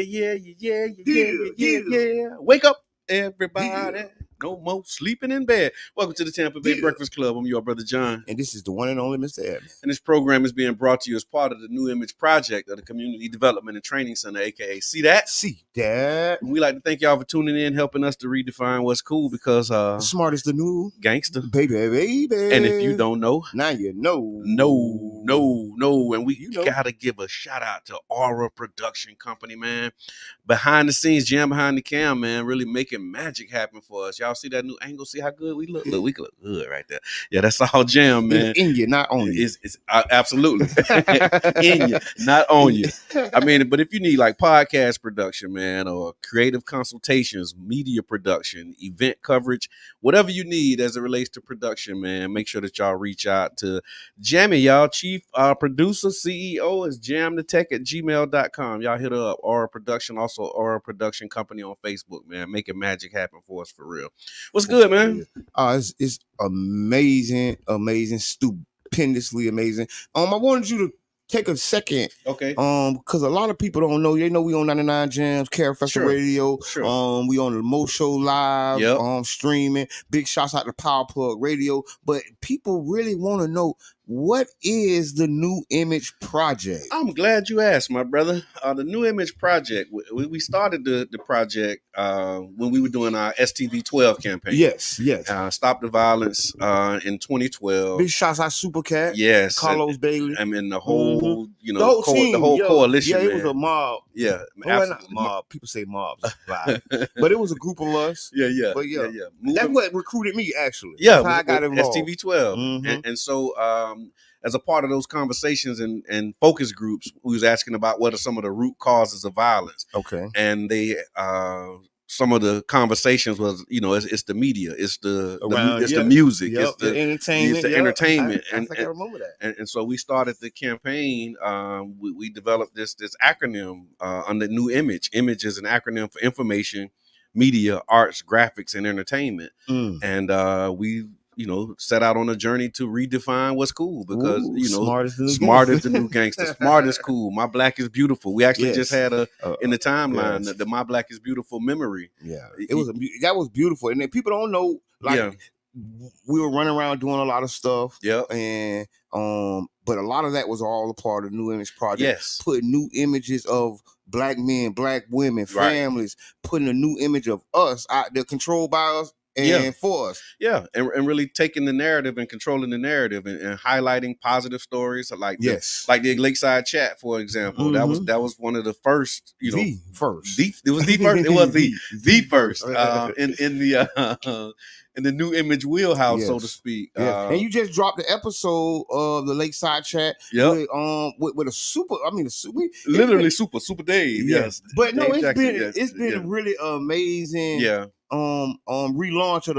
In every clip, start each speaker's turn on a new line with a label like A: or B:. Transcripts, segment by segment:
A: Yeah. Wake up, everybody. No more sleeping in bed. Welcome to the Tampa Bay Breakfast Club. I'm your brother John.
B: And this is the one and only Mr. Evans.
A: And this program is being brought to you as part of the New Image Project of the Community Development and Training Center, a.k.a. See That?
B: See That.
A: And we like to thank y'all for tuning in, helping us to redefine what's cool because
B: the smart is the new
A: gangster.
B: Baby.
A: And if you don't know,
B: now you know.
A: No. And we gotta give a shout out to Aura Production Company, man. Behind the scenes, jam behind the cam, man, really making magic happen for us. Y'all see that new angle? See how good we look? Look, we look good right there. Yeah, that's all jam, man.
B: It's in you, not on you.
A: It's absolutely in you, not on you. I mean, but if you need like podcast production, man, or creative consultations, media production, event coverage, whatever you need as it relates to production, man, make sure that y'all reach out to Jammy, y'all. Chief producer, CEO is jamthetech@gmail.com. Y'all hit her up. Aura Production, also Aura Production Company on Facebook, man. Making magic happen for us for real. What's good, man?
B: It's amazing, stupendously amazing. I wanted you to take a second,
A: okay?
B: Because a lot of people don't know. They know we on 99 Jams, Care Festival Radio.
A: Sure.
B: We on the Mo Show Live,
A: yep.
B: Streaming. Big shouts out to Power Plug Radio. But people really want to know, what is the New Image Project?
A: I'm glad you asked, my brother. The New Image Project, we started the project when we were doing our STV 12 campaign.
B: Yes.
A: Stop the Violence in 2012.
B: Big shouts out Super Cat.
A: Yes.
B: Carlos Bailey.
A: I mean, the whole,
B: the whole team,
A: the whole coalition.
B: Yeah, it was a mob.
A: Yeah.
B: Not mob. People say mobs. But it was a group of us.
A: Yeah.
B: But that's what recruited me, actually.
A: Yeah.
B: That's how I got involved.
A: STV 12. And so, as a part of those conversations and focus groups, we was asking about what are some of the root causes of violence.
B: Okay.
A: And they, some of the conversations was, it's the media, it's the music, it's the
B: entertainment,
A: it's the entertainment.
B: I think I remember that.
A: And so we started the campaign. We developed this acronym under New Image. Image is an acronym for information, media, arts, graphics, and entertainment. And we set out on a journey to redefine what's cool because, smart is the new gangster. Smart is cool. My Black is beautiful. We actually just had in the timeline, the My Black is beautiful memory.
B: Yeah, that was beautiful. And then people don't know, we were running around doing a lot of stuff.
A: Yeah.
B: And, but a lot of that was all a part of the New Image Project.
A: Yes.
B: Putting new images of Black men, Black women, families, putting a new image of us out there controlled by us. And for us. Yeah.
A: And really taking the narrative and controlling the narrative and highlighting positive stories like the Lakeside Chat, for example. That was one of the first,
B: the first.
A: It was the first. It was the first in the New Image wheelhouse, so to speak.
B: And you just dropped the episode of the Lakeside Chat with a super,
A: super Dave. Yes.
B: But no, it's been really amazing.
A: Yeah.
B: Relaunch of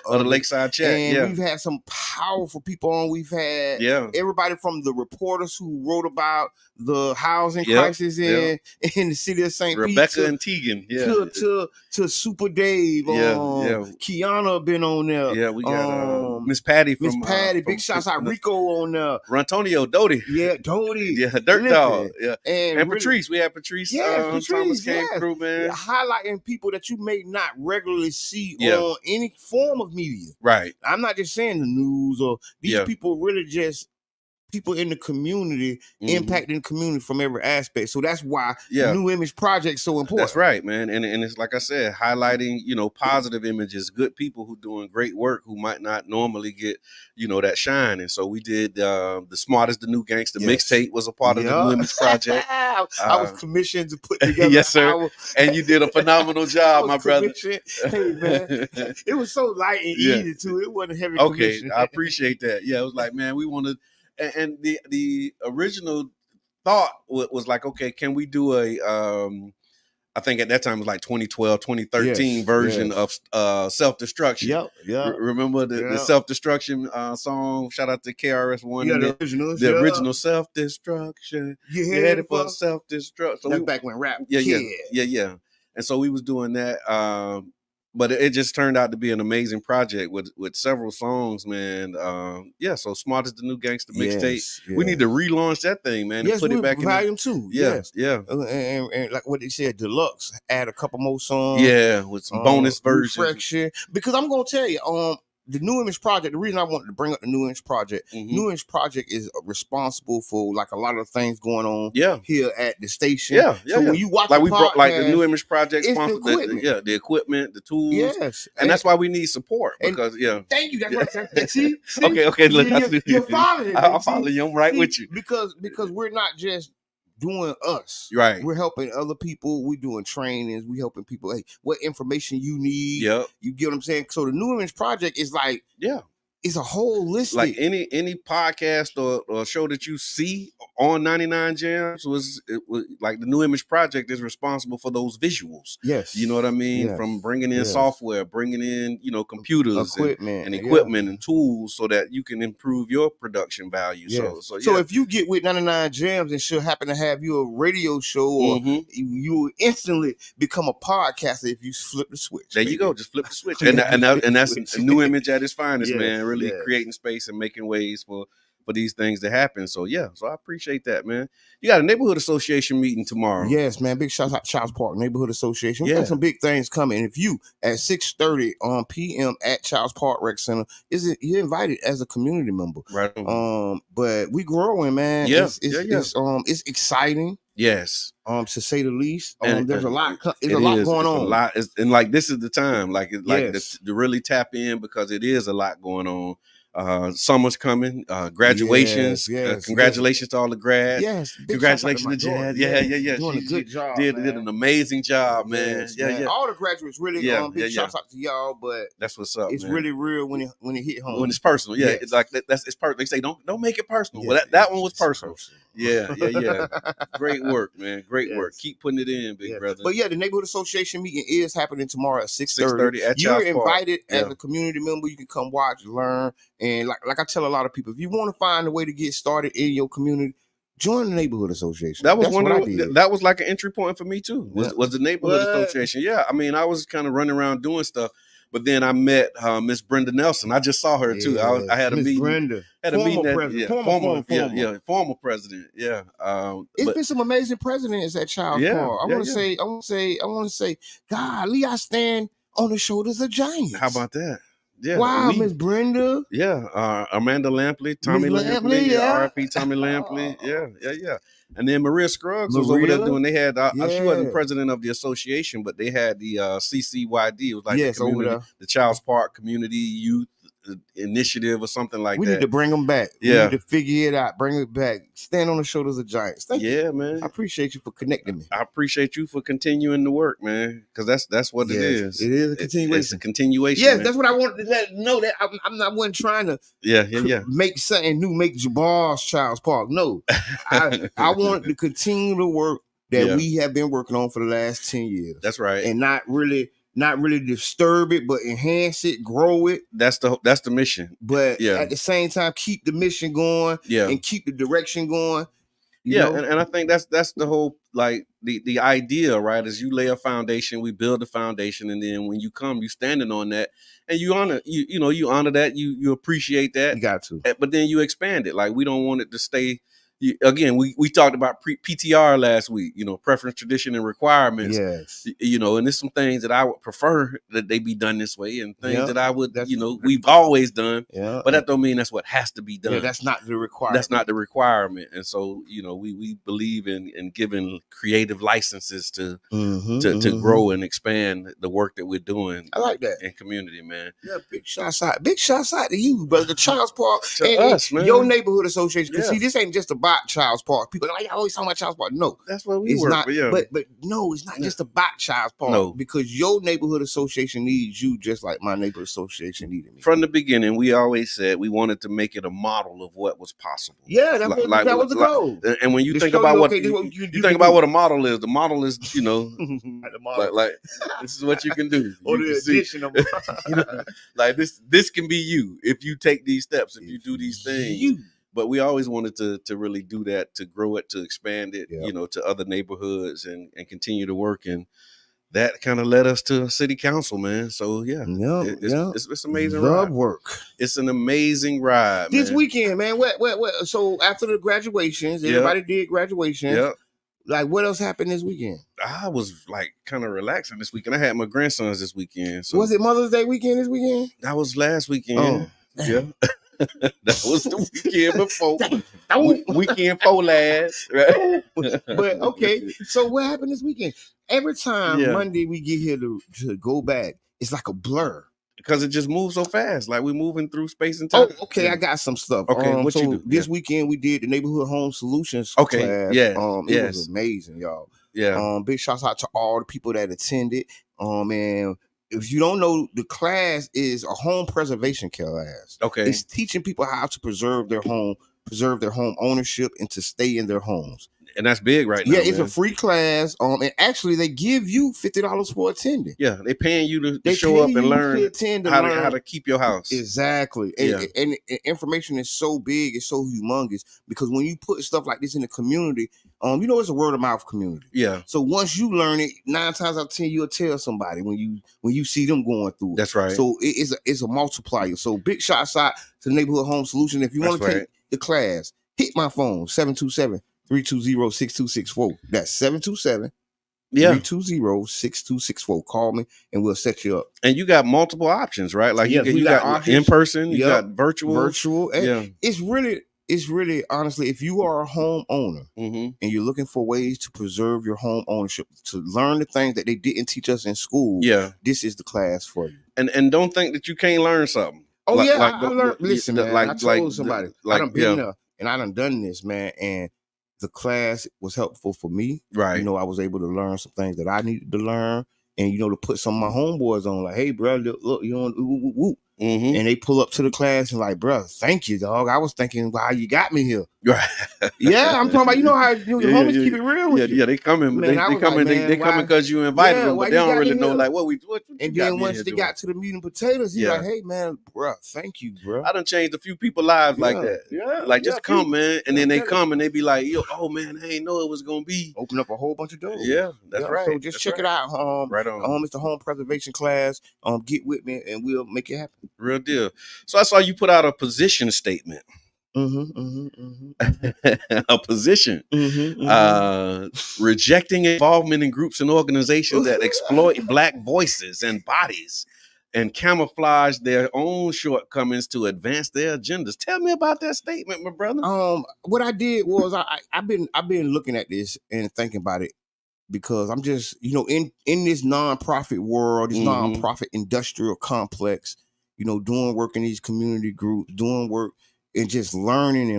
A: the Lakeside Chat.
B: And we've had some powerful people on. We've had everybody from the reporters who wrote about the housing crisis in the city of St. Pete.
A: Rebecca and Tegan.
B: To Super Dave. Kiana been on there.
A: Yeah, we got Miss Patty from
B: big shots out Rico on there.
A: Rantonio Doty.
B: Yeah, Doty.
A: Yeah, Dirt Dog. Yeah. And
B: really,
A: Patrice. We had Patrice. Thomas came through, man.
B: Highlighting people that you may not regularly see on any form of media.
A: Right.
B: I'm not just saying the news or these people really just people in the community, impacting the community from every aspect. So that's why New Image Project is so important.
A: That's right, man. And it's like I said, highlighting, positive images, good people who doing great work who might not normally get, that shine. And so we did the Smart is the New Gangster mixtape was a part of the New Image Project.
B: I was commissioned to put together.
A: Yes, sir. And you did a phenomenal job, my brother.
B: Hey, man. It was so light and easy too. It wasn't heavy commission.
A: I appreciate that. Yeah, it was like, man, we want to. And the original thought was like, okay, can we do I think at that time it was like 2012, 2013 version of Self-Destruction.
B: Yep.
A: Remember the Self-Destruction song? Shout out to KRS-One.
B: Yeah,
A: the original Self-Destruction.
B: You
A: headed for self-destruct.
B: So that's back when rap.
A: Yeah. And so we was doing that. but it just turned out to be an amazing project with several songs, man. So Smart is the New Gangster mixtape. We need to relaunch that thing, man.
B: Yes,
A: and put it back
B: volume
A: in
B: 2.
A: Yeah.
B: And like what they said, deluxe. Add a couple more songs.
A: Yeah, with some bonus versions.
B: Reflection. Because I'm gonna tell you, the New Image Project, the reason I wanted to bring up the New Image Project, New Image Project is responsible for like a lot of things going on here at the station. So when you watch
A: like
B: we
A: brought like the New Image Project
B: sponsor the equipment.
A: The equipment, the tools.
B: Yes.
A: And that's why we need support because
B: Thank you. That's what see?
A: Okay, look,
B: you're following it.
A: I'm following you. I'm right with you.
B: Because we're not just doing us.
A: Right.
B: We're helping other people. We're doing trainings. We helping people. Hey, what information you need.
A: Yep.
B: You get what I'm saying? So the New Image Project is like, it's a holistic.
A: Like any podcast or show that you see on 99 Jams was like the New Image Project is responsible for those visuals.
B: Yes.
A: You know what I mean? Yes. From bringing in software, bringing in, computers
B: equipment
A: and tools so that you can improve your production value.
B: Yes. So if you get with 99 Jams and she'll happen to have you a radio show or you will instantly become a podcaster if you flip the switch.
A: There you go. Just flip the switch. and that's a New Image at its finest, man. Really creating space and making ways for these things to happen. So I appreciate that, man. You got a neighborhood association meeting tomorrow.
B: Yes, man. Big shout out to Childs Park Neighborhood Association. We got some big things coming. If you at 6:30 p.m. at Childs Park Rec Center, you're invited as a community member.
A: Right.
B: But we growing, man. It's exciting.
A: Yes.
B: To say the least. There's a lot. There's a lot going on.
A: And like this is the time, to really tap in because it is a lot going on. Summer's coming. Graduations. Congratulations to all the grads.
B: Yes.
A: Congratulations to Jazz. Yeah.
B: Doing a good job.
A: Did an amazing job, man.
B: Man. All the graduates really. Big shouts out to y'all. But
A: that's what's up.
B: It's really real when it hit home.
A: When it's personal. Yeah. It's like it's personal. They say don't make it personal. Well, that one was personal. Yeah. Great work, man. Great work. Keep putting it in, big brother.
B: But the neighborhood association meeting is happening tomorrow at 6:30.
A: At
B: You're invited as a community member. You can come watch, learn, and like I tell a lot of people, if you want to find a way to get started in your community, join the neighborhood association.
A: That was that was like an entry point for me too. Was the neighborhood association? Yeah, I mean, I was kind of running around doing stuff. But then I met Miss Brenda Nelson. I just saw her too. I had a meeting.
B: Brenda.
A: Former president. Yeah.
B: It's been some amazing presidents at Childs Park. I want to say, golly, I stand on the shoulders of giants.
A: How about that? Yeah.
B: Wow, Miss Brenda.
A: Yeah. Amanda Lampley, Tommy Lampley, RIP Tommy Lampley. Yeah. And then Maria Scruggs was over there doing. They had. She wasn't president of the association, but they had the CCYD. It was like the Childs Park Community Youth Initiative or something like that.
B: We need to bring them back.
A: Yeah.
B: We need to figure it out. Bring it back. Stand on the shoulders of giants. Thank you.
A: Man.
B: I appreciate you for connecting me.
A: I appreciate you for continuing the work, man. Because that's what it is.
B: It is a continuation.
A: It's a continuation.
B: Yes, that's what I wanted to let know. That I wasn't trying to make something new, make Jabal's Childs Park. No. I wanted to continue the work that we have been working on for the last 10 years.
A: That's right.
B: And not really disturb it, but enhance it, grow it.
A: That's the mission.
B: But at the same time, keep the mission going and keep the direction going. You know?
A: And I think that's the whole, like, the idea, right? Is you lay a foundation, we build a foundation, and then when you come, you standing on that, and you honor you honor that, you appreciate that.
B: You got to.
A: But then you expand it. Like, we don't want it to stay. Again, we talked about PTR last week, preference, tradition, and requirements.
B: Yes.
A: And there's some things that I would prefer that they be done this way, and things that I would, we've always done. Yeah. But that don't mean that's what has to be done.
B: Yeah, that's not the requirement.
A: That's not the requirement. And so, we believe in giving creative licenses to grow and expand the work that we're doing.
B: I like that.
A: In community, man.
B: Yeah, big shots out. Big shots out to you, brother. The Childs Park
A: and us, man.
B: Your neighborhood association. Because see, this ain't just about Childs Park. People are like, I always talk about Childs Park. No,
A: that's what we work.
B: Not, but no, it's not just about Childs Park.
A: No,
B: because your neighborhood association needs you just like my neighborhood association needed me.
A: From the beginning, we always said we wanted to make it a model of what was possible.
B: Yeah, that was the goal.
A: And when you think about what you think about what a model is, the model is like this is what you can do.
B: Or the addition of
A: like this can be you if you take these steps, if you do these things. But we always wanted to really do that, to grow it, to expand it, to other neighborhoods and continue to work. And that kind of led us to city council, man. So yeah, it's amazing ride.
B: Work.
A: It's an amazing ride,
B: this
A: man.
B: weekend, man. What? So after the graduations, everybody did graduations.
A: Yeah.
B: Like, what else happened this weekend?
A: I was like kind of relaxing this weekend. I had my grandsons this weekend. So
B: was it Mother's Day weekend this weekend?
A: That was last weekend. Yeah. That was the weekend before. Weekend before last. Right?
B: But okay. So what happened this weekend? Every time Monday we get here to go back, it's like a blur.
A: Because it just moves so fast. Like we're moving through space and time.
B: Oh, okay. Yeah. I got some stuff.
A: Okay, what
B: so
A: you do?
B: This weekend we did the Neighborhood Home Solutions class. It was amazing, y'all.
A: Yeah.
B: Big shouts out to all the people that attended. And if you don't know, the class is a home preservation class.
A: Okay.
B: It's teaching people how to preserve their home ownership, and to stay in their homes.
A: And that's big right now.
B: Yeah, it's a free class. And actually they give you $50 for attending.
A: Yeah, they're paying you to show up and learn how to keep your house.
B: Exactly. And information is so big, it's so humongous, because when you put stuff like this in the community, it's a word of mouth community.
A: Yeah.
B: So once you learn it, 9 times out of 10 you'll tell somebody when you see them going through it.
A: That's right.
B: So it's a multiplier. So big shots out to the Neighborhood Home Solution. If you want to take the class, hit my phone 727-320-6264. That's 727-320-6264. Call me and we'll set you up.
A: And you got multiple options, right? Like you got in person, you got virtual.
B: And it's really honestly, if you are a homeowner and you're looking for ways to preserve your home ownership, to learn the things that they didn't teach us in school, this is the class for you.
A: And don't think that you can't learn something.
B: I learned. Listen, man, I told somebody, I done been there and I done this, man, and the class was helpful for me.
A: Right.
B: I was able to learn some things that I needed to learn, and to put some of my homeboys on, like, hey, bro, look, whoop. And they pull up to the class and like, bro, thank you, dog. I was thinking how you got me here.
A: Right.
B: Yeah, I'm talking about, how your homies keep it real with you.
A: Yeah, they coming. They coming because you invited them, but they don't really know like what
B: and then once they got to the meat and potatoes, he's like, hey man, bro, thank you, bro.
A: I done changed a few people's lives like that. Yeah. Like just come, man. And then they come and they be like, oh man, I ain't know it was gonna be.
B: Open up a whole bunch of doors.
A: Yeah, that's right.
B: So just check it out.
A: Right on.
B: It's the home preservation class. Get with me and we'll make it happen.
A: Real deal. So I saw you put out a position statement. A position. Rejecting involvement in groups and organizations that exploit Black voices and bodies and camouflage their own shortcomings to advance their agendas. Tell me about that statement, my brother.
B: What I did was I've been looking at this and thinking about it, because I'm just, in this nonprofit world, this nonprofit industrial complex, doing work in these community groups, doing work and just learning.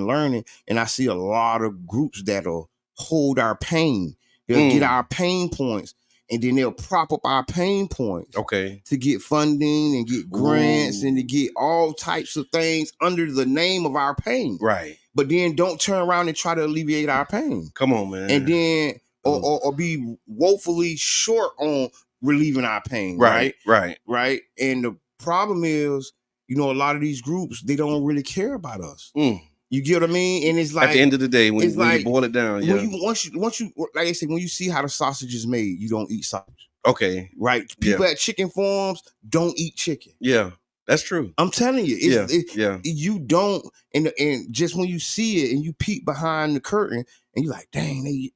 B: And I see a lot of groups that'll hold our pain. They'll get our pain points, and then they'll prop up our pain points.
A: Okay.
B: To get funding and get grants and to get all types of things under the name of our pain.
A: Right.
B: But then don't turn around and try to alleviate our pain.
A: Come on, man.
B: And then or be woefully short on relieving our pain. Right. And the problem is, a lot of these groups, they don't really care about us. You get what I mean? And it's like,
A: at the end of the day, when you boil it down,
B: once you like I said, when you see how the sausage is made, you don't eat sausage.
A: Okay.
B: Right? People at chicken farms don't eat chicken.
A: Yeah. That's true.
B: I'm telling you. You don't, and just when you see it and you peek behind the curtain and you're like, dang,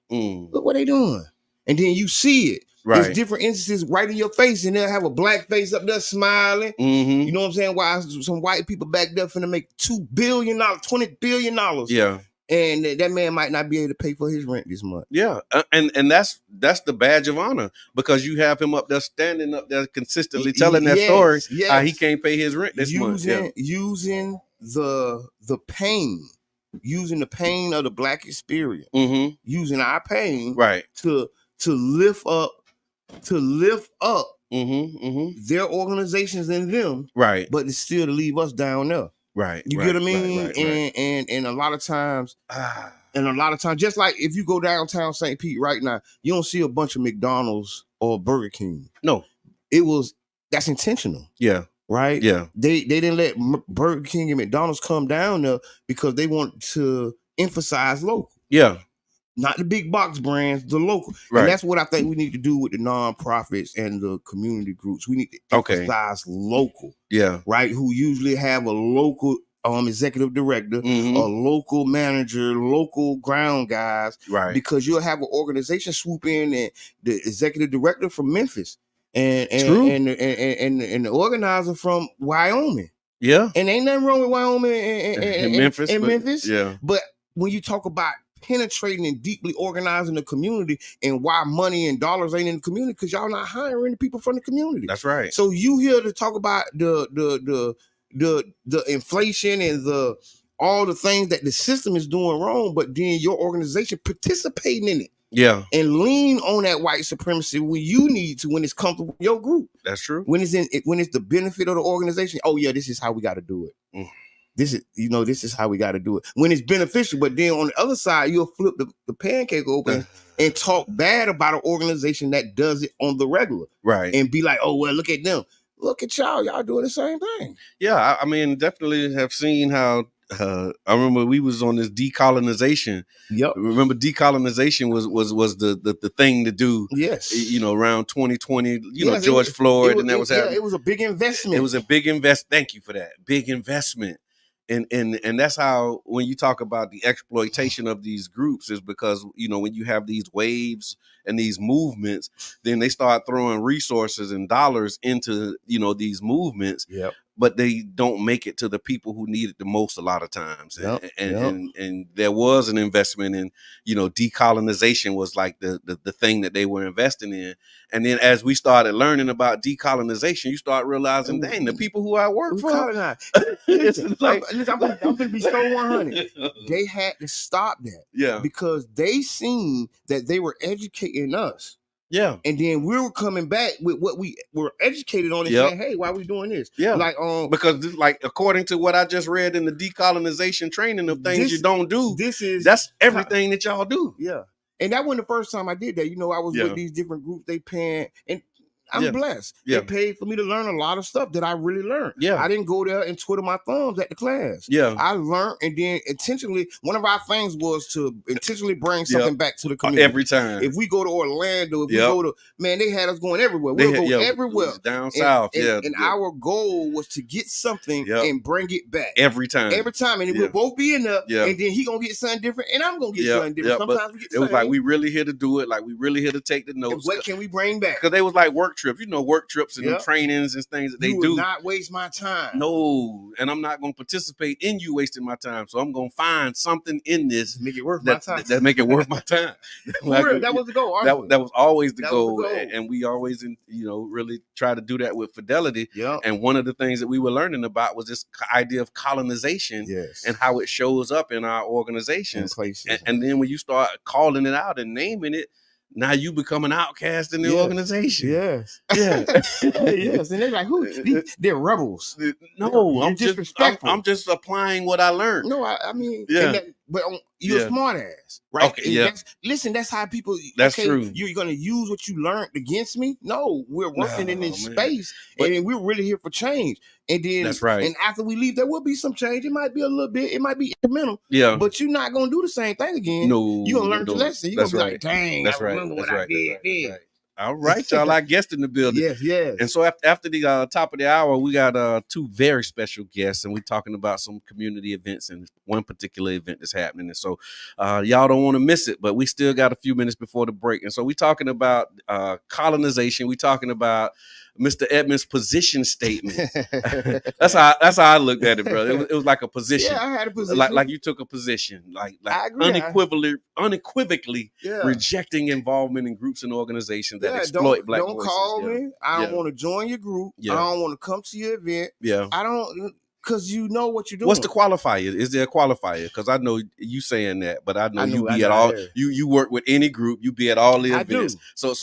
B: look what they doing. And then you see it. Right. There's different instances right in your face, and they'll have a black face up there smiling. You know what I'm saying? While some white people back there finna make $2 billion, $20 billion.
A: Yeah.
B: And that man might not be able to pay for his rent this month.
A: Yeah. And that's the badge of honor, because you have him up there standing up there consistently telling that story, how he can't pay his rent this month.
B: Using the pain. Using the pain of the Black experience. Using our pain to lift up their organizations and them, but it's still to leave us down there. You get what I mean? And a lot of times, just like if you go downtown St. Pete right now, you don't see a bunch of McDonald's or Burger King.
A: No,
B: that's intentional.
A: Yeah.
B: Right?
A: Yeah.
B: They didn't let Burger King and McDonald's come down there because they want to emphasize local.
A: Yeah.
B: not the big box brands, the local.
A: Right.
B: And that's what I think we need to do with the nonprofits and the community groups. We need to emphasize local.
A: Yeah.
B: Right. Who usually have a local executive director, a local manager, local ground guys.
A: Right.
B: Because you'll have an organization swoop in and the executive director from Memphis and the organizer from Wyoming.
A: Yeah.
B: And ain't nothing wrong with Wyoming and
A: Memphis.
B: Memphis.
A: Yeah.
B: But when you talk about penetrating and deeply organizing the community and why money and dollars ain't in the community, because y'all not hiring the people from the community.
A: That's right.
B: So you here to talk about the inflation and all the things that the system is doing wrong, but then your organization participating in it.
A: Yeah.
B: And lean on that white supremacy when you need to, when it's comfortable with your group.
A: That's true.
B: When it's the benefit of the organization. Oh yeah, this is how we got to do it. This is how we got to do it when it's beneficial. But then on the other side, you'll flip the pancake open and talk bad about an organization that does it on the regular.
A: Right.
B: And be like, oh, well, look at them. Look at y'all doing the same thing.
A: Yeah. I mean, definitely have seen how, I remember we was on this decolonization.
B: Yep.
A: Remember decolonization was the thing to do.
B: Yes.
A: Around 2020, George Floyd and that was happening.
B: It was a big investment.
A: It was a big Thank you for that. Big investment. And that's how, when you talk about the exploitation of these groups, is because, when you have these waves and these movements, then they start throwing resources and dollars into, these movements.
B: Yep.
A: But they don't make it to the people who need it the most a lot of times.
B: Yep.
A: And there was an investment in, decolonization was like the thing that they were investing in. And then as we started learning about decolonization, you start realizing, dang, the people who I work for.
B: Listen, I'm going to be so 100. They had to stop that.
A: Yeah.
B: Because they seen that they were educating us.
A: Yeah.
B: And then we were coming back with what we were educated on and saying, hey, why are we doing this?
A: Yeah.
B: Because
A: according to what I just read in the decolonization training of things you don't do, that's everything that y'all do.
B: Yeah. And that wasn't the first time I did that. I was with these different groups, they paying, and I'm blessed.
A: Yeah.
B: They paid for me to learn a lot of stuff that I really learned.
A: Yeah.
B: I didn't go there and twiddle my thumbs at the class.
A: Yeah.
B: I learned, and then intentionally, one of our things was to intentionally bring something back to the community.
A: Every time.
B: If we go to Orlando, if we go to, man, they had us going everywhere. We'll go everywhere.
A: Down south.
B: And our goal was to get something and bring it back.
A: Every time.
B: And we'll both be in there, and then he gonna get something different, and I'm gonna get something different. Sometimes we get
A: it was like, we really here to do it. Like, we really here to take the notes.
B: And what can we bring back?
A: Because they was like work trips. Work trips and trainings and things that they do.
B: You will not waste my time.
A: No, and I'm not going to participate in you wasting my time. So I'm going to find something in this
B: make it worth my time.
A: That make it worth my time.
B: That was the goal.
A: That was always the goal, and we always, really try to do that with fidelity.
B: Yeah.
A: And one of the things that we were learning about was this idea of colonization, and how it shows up in our organizations. And then when you start calling it out and naming it, now you become an outcast in the organization.
B: Yes.
A: Yeah.
B: Yes. And they're like, who? They're rebels.
A: No, I'm just applying what I learned.
B: No, I mean, but you're a smart ass, right?
A: Okay, yeah.
B: That's how people.
A: That's true.
B: You're gonna use what you learned against me? No, we're working in this space, and we're really here for change. And then
A: that's right.
B: And after we leave, there will be some change. It might be a little bit. It might be incremental.
A: Yeah.
B: But you're not gonna do the same thing again.
A: No.
B: You're gonna learn the lesson. You're gonna be like, dang,
A: that's
B: I remember what I did then.
A: All right, y'all. Our guest in the building.
B: Yes.
A: And so after the top of the hour, we got two very special guests, and we're talking about some community events and one particular event that's happening. And so y'all don't want to miss it, but we still got a few minutes before the break. And so we're talking about colonization. We're talking about Mr. Edmonds' position statement. That's how I looked at it, bro. It was like a position.
B: Yeah, I had a position.
A: Like you took a position, like unequivocally rejecting involvement in groups and organizations that exploit Black voices.
B: Don't call me. I don't want to join your group. I don't want to come to your event.
A: Yeah.
B: I don't. Because you know what you're doing.
A: What's the qualifier? Is there a qualifier? Because I know you saying that, but I know you be at all. You work with any group. You be at all the events. So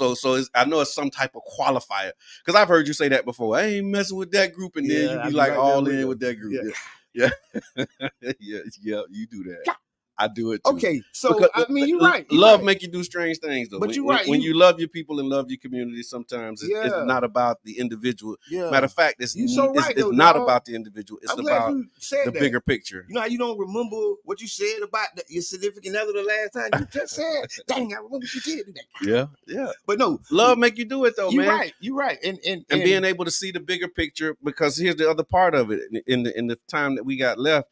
A: I know it's some type of qualifier. Because I've heard you say that before. I ain't messing with that group, and then you be like all in with that group. Yeah. You do that. I do it too.
B: Okay, so because, I mean, you're right.
A: Love make you do strange things, though.
B: But you're right.
A: When you love your people and love your community, sometimes it's not about the individual.
B: Yeah.
A: Matter of fact, it's not about the individual. It's about the bigger picture.
B: You know how you don't remember what you said about your significant other the last time you just said, dang, I remember she did do that.
A: Yeah.
B: But no.
A: Love make you do it, though, man.
B: You're right.
A: And being able to see the bigger picture, because here's the other part of it. In the time that we got left,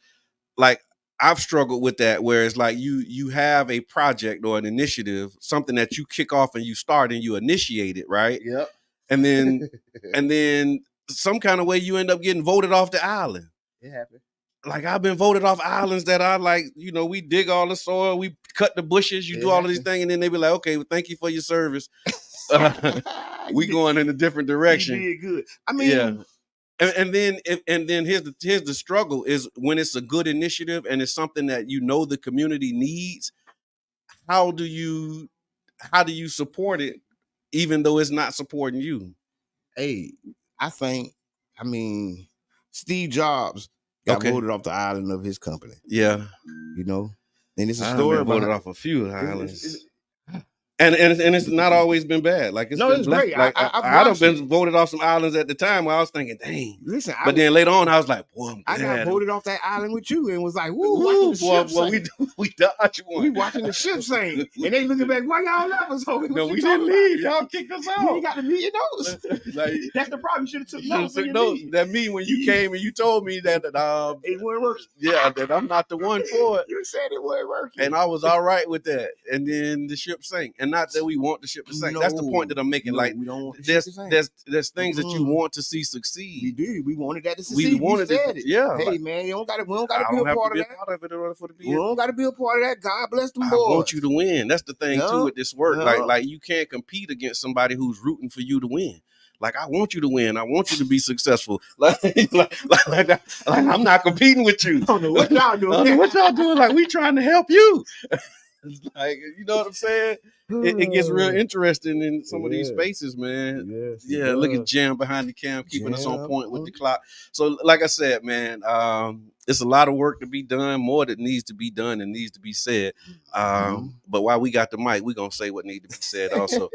A: like, I've struggled with that, where it's like you have a project or an initiative, something that you kick off and you start and you initiate it, right?
B: Yep.
A: And then some kind of way you end up getting voted off the island.
B: It happened.
A: Like, I've been voted off islands that I like, we dig all the soil, we cut the bushes, you do all of these things, and then they be like, okay, well, thank you for your service. We going in a different direction.
B: You did good. I mean, yeah.
A: And then here's the struggle is when it's a good initiative and it's something that the community needs. How do you support it, even though it's not supporting you?
B: Hey, I mean, Steve Jobs got voted off the island of his company.
A: Yeah,
B: and it's a story
A: voted off a few islands. And it's not always been bad. Like, it's
B: great.
A: Like, I've been voted off some islands at the time where I was thinking, dang.
B: Listen,
A: then later on, I was like, boy, I'm glad.
B: I got voted off that island with you and was like, woo,
A: we dodged one.
B: We watching the ship sink. And they looking back, why y'all left us?
A: No, we didn't leave. Y'all kicked us out.
B: You got to meet your nose. That's the problem. You should have took notes.
A: That me when you came and you told me that
B: it wasn't working.
A: Yeah, that I'm not the one for it.
B: You said it wasn't working.
A: And I was all right with that. And then the ship sank. And not that we want the ship to sink. That's the point that I'm making. Like,
B: we don't want
A: there's things that you want to see succeed.
B: We did. We wanted that to succeed.
A: We wanted it. Yeah.
B: Hey, man, we don't got to be a part of that. We don't got to be a part of that. God bless them boys.
A: I want you to win. That's the thing too with this work. Like you can't compete against somebody who's rooting for you to win. Like, I want you to win. I want you to be successful. Like I'm not competing with you.
B: I don't know what y'all doing.
A: Like, we trying to help you. It's like, you know what I'm saying? It gets real interesting in some of these spaces, man.
B: Yes,
A: look at Jam behind the cam, keeping us on point with the clock. So, like I said, man, it's a lot of work to be done, more that needs to be done and needs to be said. But while we got the mic, we're going to say what needs to be said also.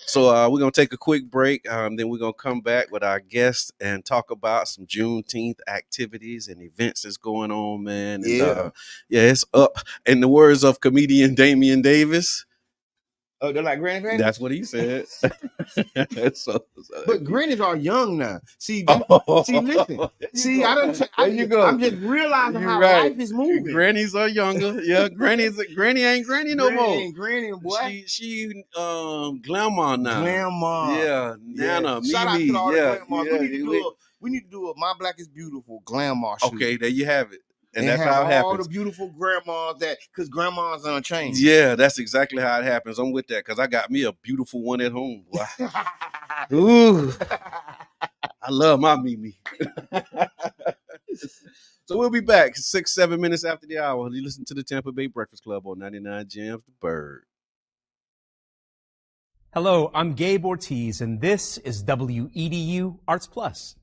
A: So we're going to take a quick break. Then we're going to come back with our guests and talk about some Juneteenth activities and events that's going on, man. And, it's up. In the words of comedian Damian Davis.
B: Oh, they're like granny?
A: That's what he said.
B: But grannies are young now. See, listen. See, I'm just realizing how life is moving.
A: Grannies are younger. Yeah, granny ain't granny no more.
B: Ain't granny, boy.
A: She grandma now.
B: Grandma.
A: Yeah, Nana,
B: Shout out to all the grandmas.
A: Yeah,
B: we need to do a My Black is Beautiful grandma shoot.
A: Okay, there you have it. And that's
B: how
A: it happens.
B: All the beautiful grandmas because grandmas are unchanged.
A: Yeah, that's exactly how it happens. I'm with that because I got me a beautiful one at home. Ooh, I love my Mimi. So we'll be back 6-7 minutes after the hour. You listen to the Tampa Bay Breakfast Club on 99 Jams the Bird.
C: Hello, I'm Gabe Ortiz, and this is WEDU Arts Plus.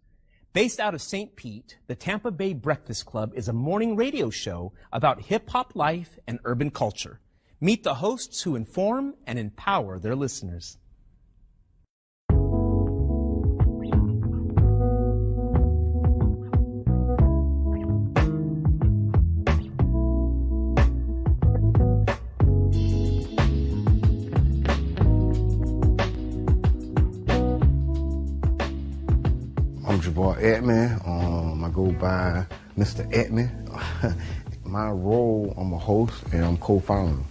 C: Based out of St. Pete, the Tampa Bay Breakfast Club is a morning radio show about hip-hop life and urban culture. Meet the hosts who inform and empower their listeners.
B: I'm Jabbar Edman. I go by Mr. Edman. My role, I'm a host and I'm co-founder.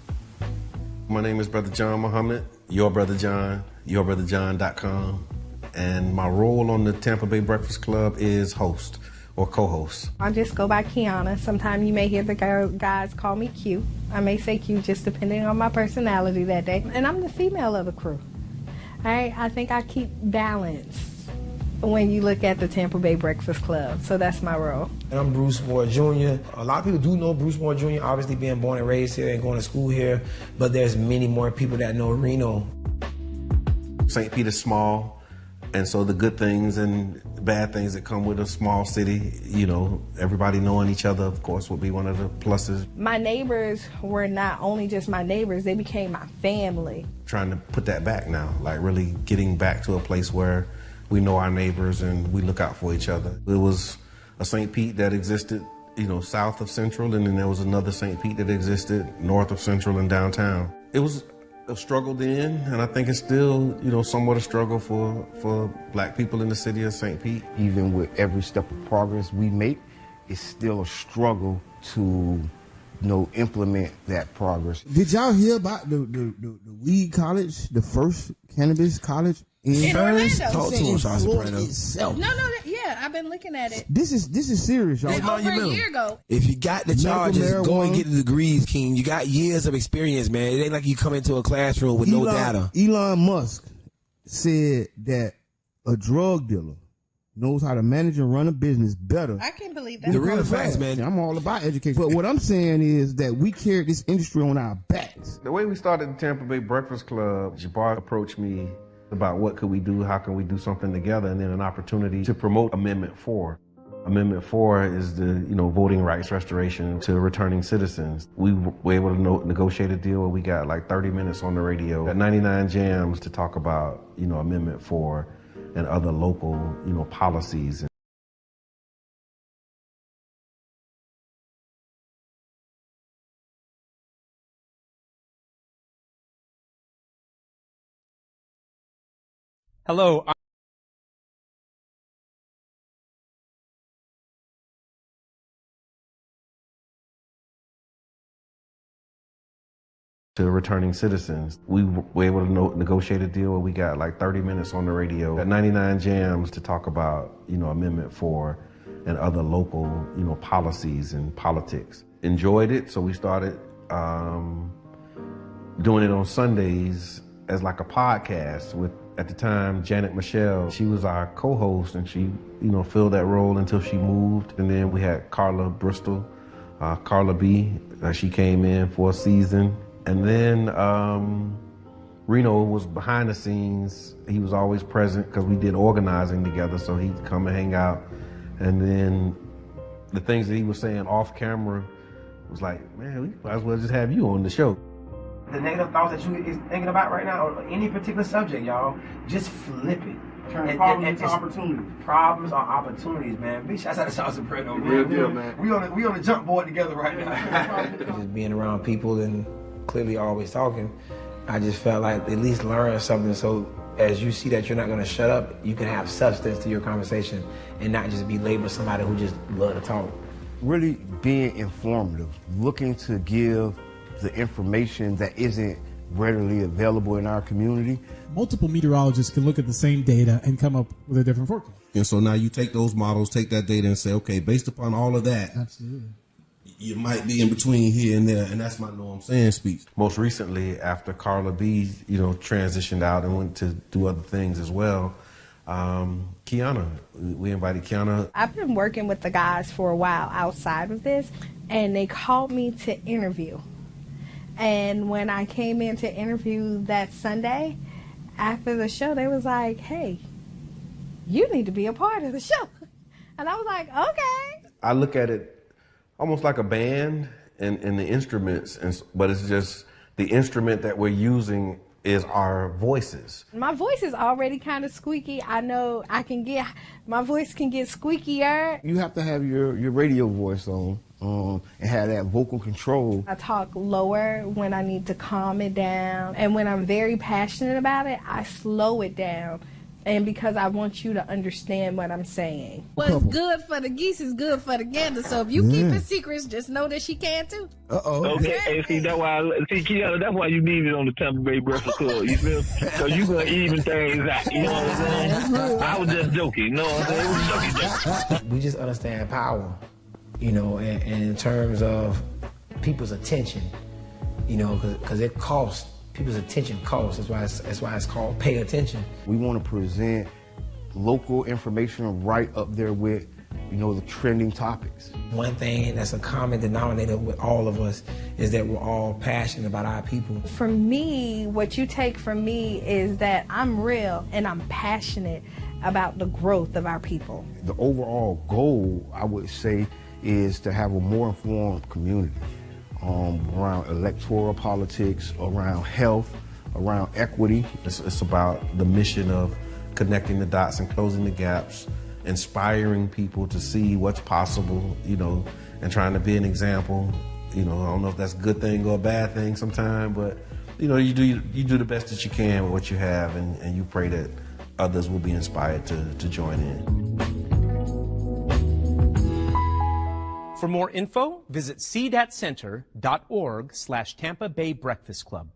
A: My name is Brother John Muhammad, Your Brother John, YourBrotherJohn.com. And my role on the Tampa Bay Breakfast Club is host or co-host.
D: I just go by Kiana. Sometimes you may hear the guys call me Q. I may say Q just depending on my personality that day. And I'm the female of the crew. All right, I think I keep balance when you look at the Tampa Bay Breakfast Club. So that's my role.
E: And I'm Bruce Moore Jr. A lot of people do know Bruce Moore Jr., obviously being born and raised here and going to school here, but there's many more people that know Reno.
A: St. Peter's small,
F: And so the good things and bad things that come with a small city, you know, everybody knowing each other, of course, would be one of the pluses.
D: My neighbors were not only just my neighbors, they became my family.
F: Trying to put that back now, like really getting back to a place where we know our neighbors and we look out for each other. It was a St. Pete that existed, you know, south of Central, and then there was another St. Pete that existed north of Central and downtown. It was a struggle then, and I think it's still, you know, somewhat a struggle for black people in the city of St. Pete.
B: Even with every step of progress we make, it's still a struggle to, you know, implement that progress.
G: Did y'all hear about the weed college, the first cannabis college
D: in Orlando?
E: Talk to him, Sean Soprano.
D: No, yeah, I've been looking at it.
G: This is serious, y'all.
D: Over a year ago.
E: If you got the charges, go and get the degrees, King. You got years of experience, man. It ain't like you come into a classroom with no data.
G: Elon Musk said that a drug dealer knows how to manage and run a business better.
D: I can't believe that.
E: The real facts, man.
G: I'm all about education. But what I'm saying is that we carry this industry on our backs.
F: The way we started the Tampa Bay Breakfast Club, Jabbar approached me about what could we do, how can we do something together, and then an opportunity to promote Amendment 4. Amendment 4 is the, you know, voting rights restoration to returning citizens. We were able to negotiate a deal where we got like 30 minutes on the radio at 99 Jams to talk about, you know, Amendment 4 and other local, you know, policies.
C: Hello.
F: To returning citizens. We were able to negotiate a deal where we got like 30 minutes on the radio at 99 Jams to talk about, you know, Amendment 4 and other local, you know, policies and politics. Enjoyed it, so we started doing it on Sundays as like a podcast with, at the time, Janet Michelle. She was our co-host, and she, you know, filled that role until she moved. And then we had Carla Bristol, Carla B. She came in for a season. And then Reno was behind the scenes. He was always present because we did organizing together, so he'd come and hang out. And then the things that he was saying off camera was like, man, we might as well just have you on the show.
E: The negative thoughts that you is thinking about right now, or any particular subject, y'all, just flip it.
G: Turn problems into opportunities.
E: Problems are opportunities, man. Big shouts out to Sean Soprano, man.
G: Real deal, man.
E: We on the jump board together right now. Just being around people and clearly always talking, I just felt like at least learn something, so as you see that you're not going to shut up, you can have substance to your conversation and not just be labeled somebody who just love to talk.
B: Really being informative, looking to give the information that isn't readily available in our community.
H: Multiple meteorologists can look at the same data and come up with a different forecast.
F: And so now you take those models, take that data and say, okay, based upon all of that,
H: absolutely,
F: you might be in between here and there, and that's my know I'm saying speech. Most recently, after Carla B, you know, transitioned out and went to do other things as well, Kiana, we invited Kiana.
D: I've been working with the guys for a while outside of this, and they called me to interview. And when I came in to interview that Sunday, after the show, they was like, hey, you need to be a part of the show. And I was like, okay.
F: I look at it almost like a band and the instruments, but it's just the instrument that we're using is our voices. My
D: voice is already kind of squeaky. I know my voice can get squeakier.
B: You have to have your radio voice on. And have that vocal control.
D: I talk lower when I need to calm it down. And when I'm very passionate about it, I slow it down. And because I want you to understand what I'm saying.
I: What's good for the geese is good for the gander. So if you keep it secrets, just know that she can too.
J: Okay, hey, see, that's why you need it on the Tampa Bay Breakfast Club. You feel? So you gonna even things out. You know what I'm saying? I was just joking. You know what I'm saying?
E: We just understand power. You know, and in terms of people's attention, you know, because it costs, people's attention costs. That's why it's called pay attention.
B: We want to present local information right up there with, you know, the trending topics.
E: One thing that's a common denominator with all of us is that we're all passionate about our people.
D: For me, what you take from me is that I'm real and I'm passionate. about the growth of our people.
B: The overall goal, I would say, is to have a more informed community around electoral politics, around health, around equity.
F: It's about the mission of connecting the dots and closing the gaps, inspiring people to see what's possible, and trying to be an example. I don't know if that's a good thing or a bad thing sometimes, but you do the best that you can with what you have, and you pray that others will be inspired to join in.
C: For more info, visit cdatcenter.org/Tampa Bay Breakfast Club.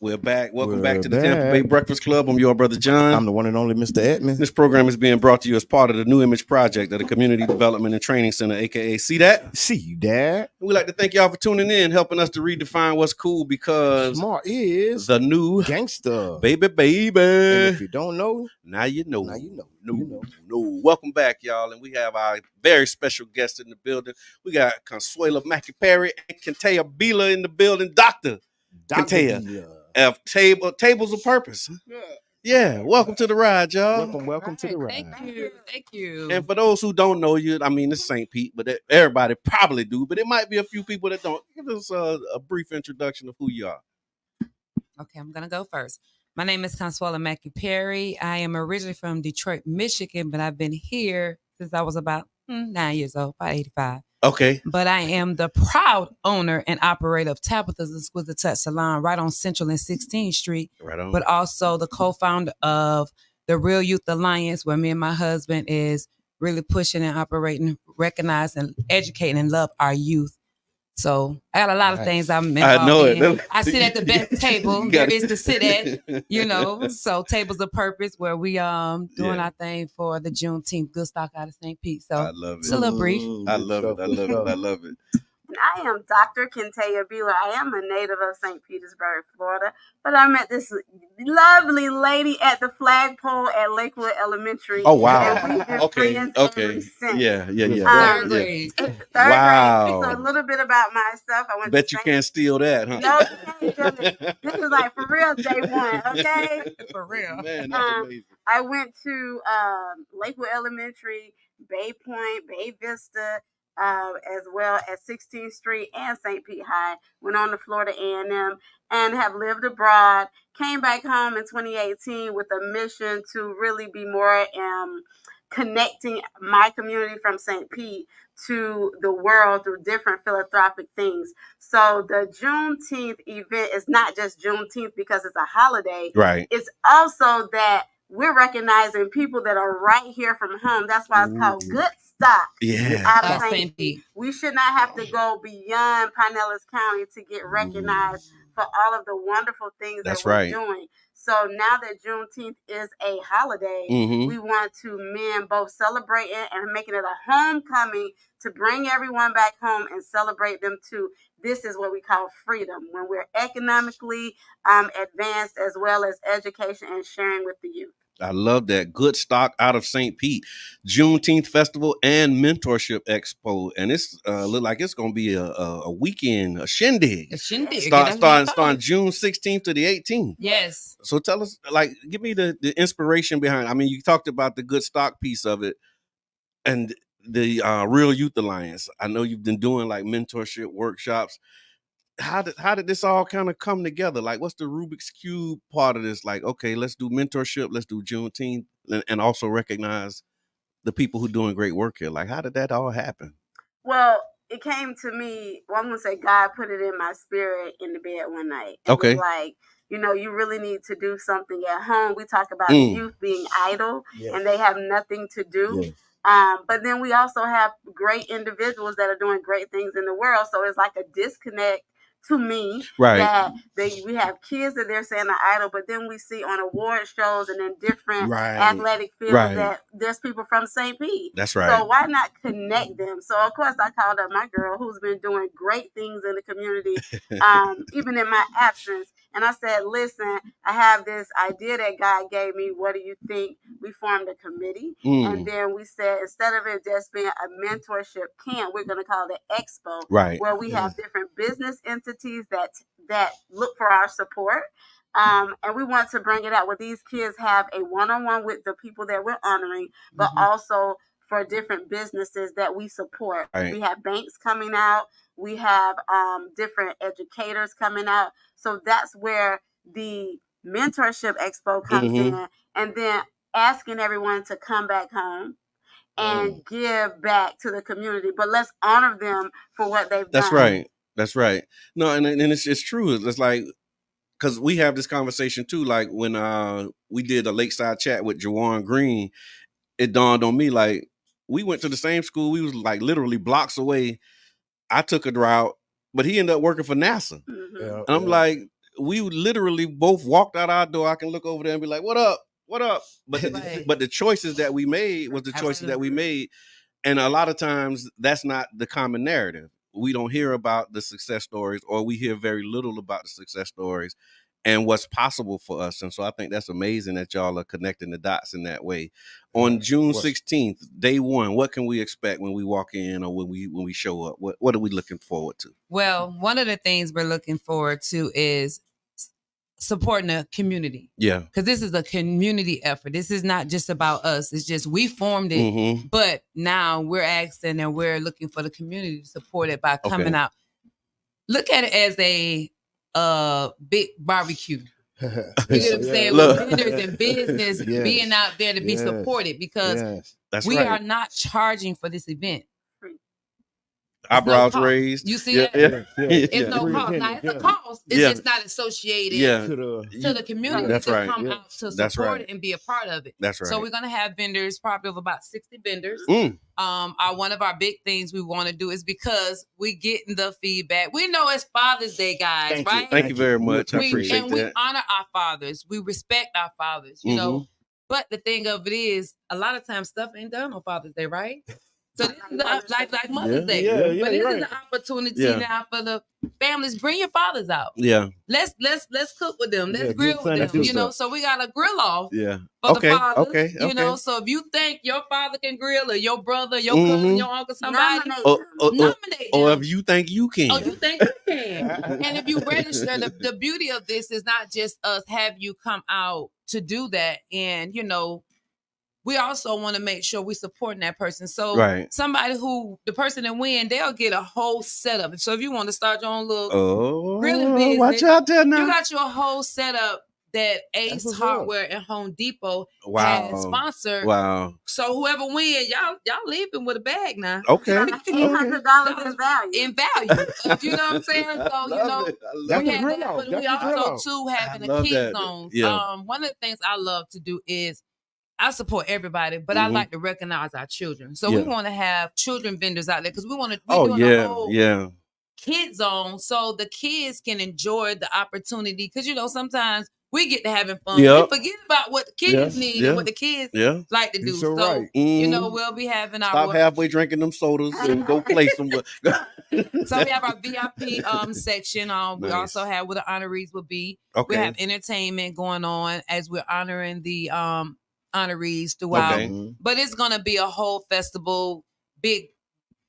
A: We're back. Welcome back to the Tampa Bay Breakfast Club. I'm your brother John.
B: I'm the one and only Mr. Edmond.
A: This program is being brought to you as part of the New Image Project at the Community Development and Training Center, aka See That?
B: See you, Dad.
A: We'd like to thank y'all for tuning in, helping us to redefine what's cool, because
B: smart is
A: the new
B: gangster.
A: Baby.
B: And if you don't know,
A: now you know.
B: Now you know.
A: No. Welcome back, y'all. And we have our very special guest in the building. We got Consuela Mackie Perry and Kentea Bila in the building. Dr. Kentea. Tables of Purpose. Yeah. Welcome to the ride, y'all.
B: Welcome to the ride.
K: Thank you.
A: And for those who don't know you, it's St. Pete, but everybody probably do, but it might be a few people that don't. Give us a brief introduction of who you are.
K: Okay, I'm going to go first. My name is Consuela Mackie Perry. I am originally from Detroit, Michigan, but I've been here since I was about 9 years old, about 85.
A: Okay.
K: But I am the proud owner and operator of Tabitha's Exquisite Touch Salon right on Central and 16th Street.
A: Right on.
K: But also the co-founder of the Real Youth Alliance, where me and my husband is really pushing and operating, recognizing, educating, and love our youth. So I got a lot of things I'm involved
A: I know
K: in.
A: it.
K: I sit at the best table there is to sit at, So Tables of Purpose, where we doing our thing for the Juneteenth Good Stock out of St. Pete. So
A: I love it.
K: It's a little brief.
A: I love it. I love it.
L: I am Dr. Kentea Bila. I am a native of St. Petersburg, Florida, but I met this lovely lady at the flagpole at Lakewood Elementary.
A: Oh, wow.
L: And we've been
A: Okay.
L: friends ever since.
A: Yeah.
K: Third grade.
L: Third
A: Wow.
L: grade. So a little bit about myself. I went
A: Bet
L: to
A: you can't steal that, huh?
L: No, you can't do it. This is like for real day one, okay?
K: For real.
A: Man, that's amazing.
L: I went to Lakewood Elementary, Bay Point, Bay Vista, as well as 16th Street and St. Pete High. Went on to Florida A&M and have lived abroad. Came back home in 2018 with a mission to really be more connecting my community from St. Pete to the world through different philanthropic things. So the Juneteenth event is not just Juneteenth because it's a holiday.
A: Right.
L: It's also that we're recognizing people that are right here from home. That's why it's called Good Stock.
A: Yeah.
L: Out of St. Pete. We should not have to go beyond Pinellas County to get recognized for all of the wonderful things that we're doing. So now that Juneteenth is a holiday, we want to both celebrate it and making it a homecoming to bring everyone back home and celebrate them too. This is what we call freedom, when we're economically advanced as well as education and sharing with the youth.
A: I love that. Good Stock out of St. Pete, Juneteenth Festival and Mentorship Expo, and it's look like it's gonna be a weekend, a shindig.
K: A shindig.
A: Starting June 16th to the 18th.
K: Yes.
A: So tell us, give me the inspiration behind. I mean, you talked about the Good Stock piece of it, and the Real Youth Alliance. I know you've been doing mentorship workshops. How did this all kind of come together? What's the Rubik's Cube part of this? Okay, let's do mentorship, let's do Juneteenth, and also recognize the people who are doing great work here. How did that all happen?
L: Well, it came to me, I'm going to say God put it in my spirit in the bed one night.
A: Okay.
L: It was you really need to do something at home. We talk about the youth being idle and they have nothing to do.
B: Yeah.
L: But then we also have great individuals that are doing great things in the world. So it's like a disconnect to me, that we have kids that they're saying are idle, but then we see on award shows and in different athletic fields that there's people from St. Pete.
A: That's right.
L: So why not connect them? So of course I called up my girl who's been doing great things in the community, even in my absence. And I said, listen, I have this idea that God gave me. What do you think? We formed a committee. And then we said, instead of it just being a mentorship camp, we're going to call it Expo, where we have different business entities that that look for our support. And we want to bring it out where these kids have a one-on-one with the people that we're honoring, but also for different businesses that we support.
A: Right.
L: We have banks coming out. We have different educators coming out. So that's where the mentorship expo comes in, and then asking everyone to come back home and give back to the community. But let's honor them for what they've done.
A: That's right. No, and it's true. It's like, because we have this conversation too. Like when we did a Lakeside Chat with Jawan Green, it dawned on me, like, we went to the same school. We was like literally blocks away. I took a route, but he ended up working for NASA. And I'm like, we literally both walked out our door. I can look over there and be like, what up? What up? But but the choices that we made was the choices that we made. And a lot of times that's not the common narrative. We don't hear about the success stories, or we hear very little about the success stories and what's possible for us. And so I think that's amazing that y'all are connecting the dots in that way. On June 16th, day one, what can we expect when we walk in, or when we show up? What are we looking forward to?
K: Well, one of the things we're looking forward to is supporting the community.
A: Yeah.
K: Because this is a community effort. This is not just about us. It's just we formed it, but now we're asking and we're looking for the community to support it by coming out. Look at it as a big barbecue. You know what I'm saying? With vendors and business being out there to be supported, because we are not charging for this event.
A: Eyebrows raised.
K: You see that? It's no cost. Now, it's a cost. It's just not associated to the community to come out to support it and be a part of it.
A: That's right.
K: So we're going to have vendors, probably of about 60 vendors. One of our big things we want to do is, because we getting the feedback. We know it's Father's Day, guys, right?
A: Thank you very much. I appreciate that.
K: We honor our fathers. We respect our fathers, you know. But the thing of it is, a lot of times stuff ain't done on Father's Day, right? So this is like Mother's Day. But this is an opportunity now for the families. Bring your fathers out.
A: Yeah.
K: Let's cook with them. Let's grill with them. You know, so we got a grill off for the fathers.
A: Okay.
K: You know, so if you think your father can grill, or your brother, your cousin, your uncle, somebody, nominate them.
A: Or if you think you can.
K: Oh, you think you can. And if you register, the beauty of this is not just us have you come out to do that. And, you know, we also want to make sure we're supporting that person. So somebody the person that win, they'll get a whole setup. So if you want to start your own little grilling business,
A: watch out there now.
K: You got your whole setup that Ace Hardware and Home Depot has sponsored.
A: Wow.
K: So whoever wins, y'all leaving with a bag now.
A: Okay.
L: $800 in value.
K: In value. You know what I'm saying? So, you know, we have that, but we also, too, having a kid zones.
A: Yeah.
K: One of the things I love to do is, I support everybody, but I like to recognize our children. So we want to have children vendors out there, because we want to doing a whole kid zone, so the kids can enjoy the opportunity. Because, you know, sometimes we get to having fun and forget about what the kids need and what the kids like to do. So you know, we'll be having our
A: stop halfway drinking them sodas and go play some.
K: So we have our VIP section. We also have where the honorees will be. We have entertainment going on as we're honoring the honorees throughout, but it's gonna be a whole festival, big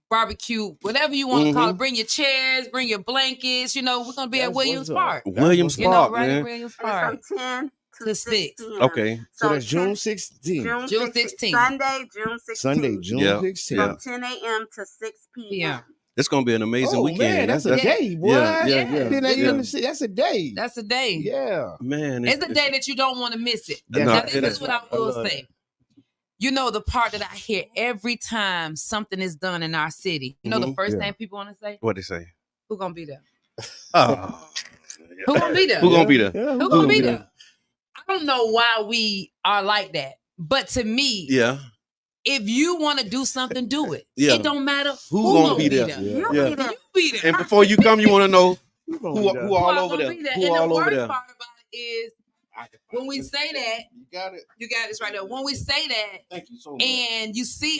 K: barbecue, whatever you want to call it. Bring your chairs, bring your blankets. You know, we're gonna be at Williams Park.
A: Williams Park, man.
K: Williams Park.
L: From 10 to 6.
A: Okay.
B: So that's June 16th.
K: June 16th.
L: Sunday, June 16th.
B: Sunday, June 16th.
L: From 10 a.m. to 6 p.m.
A: It's gonna be an amazing weekend.
B: Man, that's a day, boy. That's a day.
K: That's a day.
B: Yeah.
A: Man.
K: It's a day that you don't want to miss it. Now, this is what I will say. You know, the part that I hear every time something is done in our city. You know the first thing people want to say?
A: What they say?
K: Who gonna be there?
A: Oh.
K: Who gonna be there?
A: Who gonna be there?
K: Who gonna be there? I don't know why we are like that. But to me, if you want to do something, do it. It don't matter who gonna be there. You be there.
A: And before you come, you want to know who all over there.
K: Who all over there. Part about it is when we say that, you got this right there. When we say that,
A: thank you so much.
K: And you see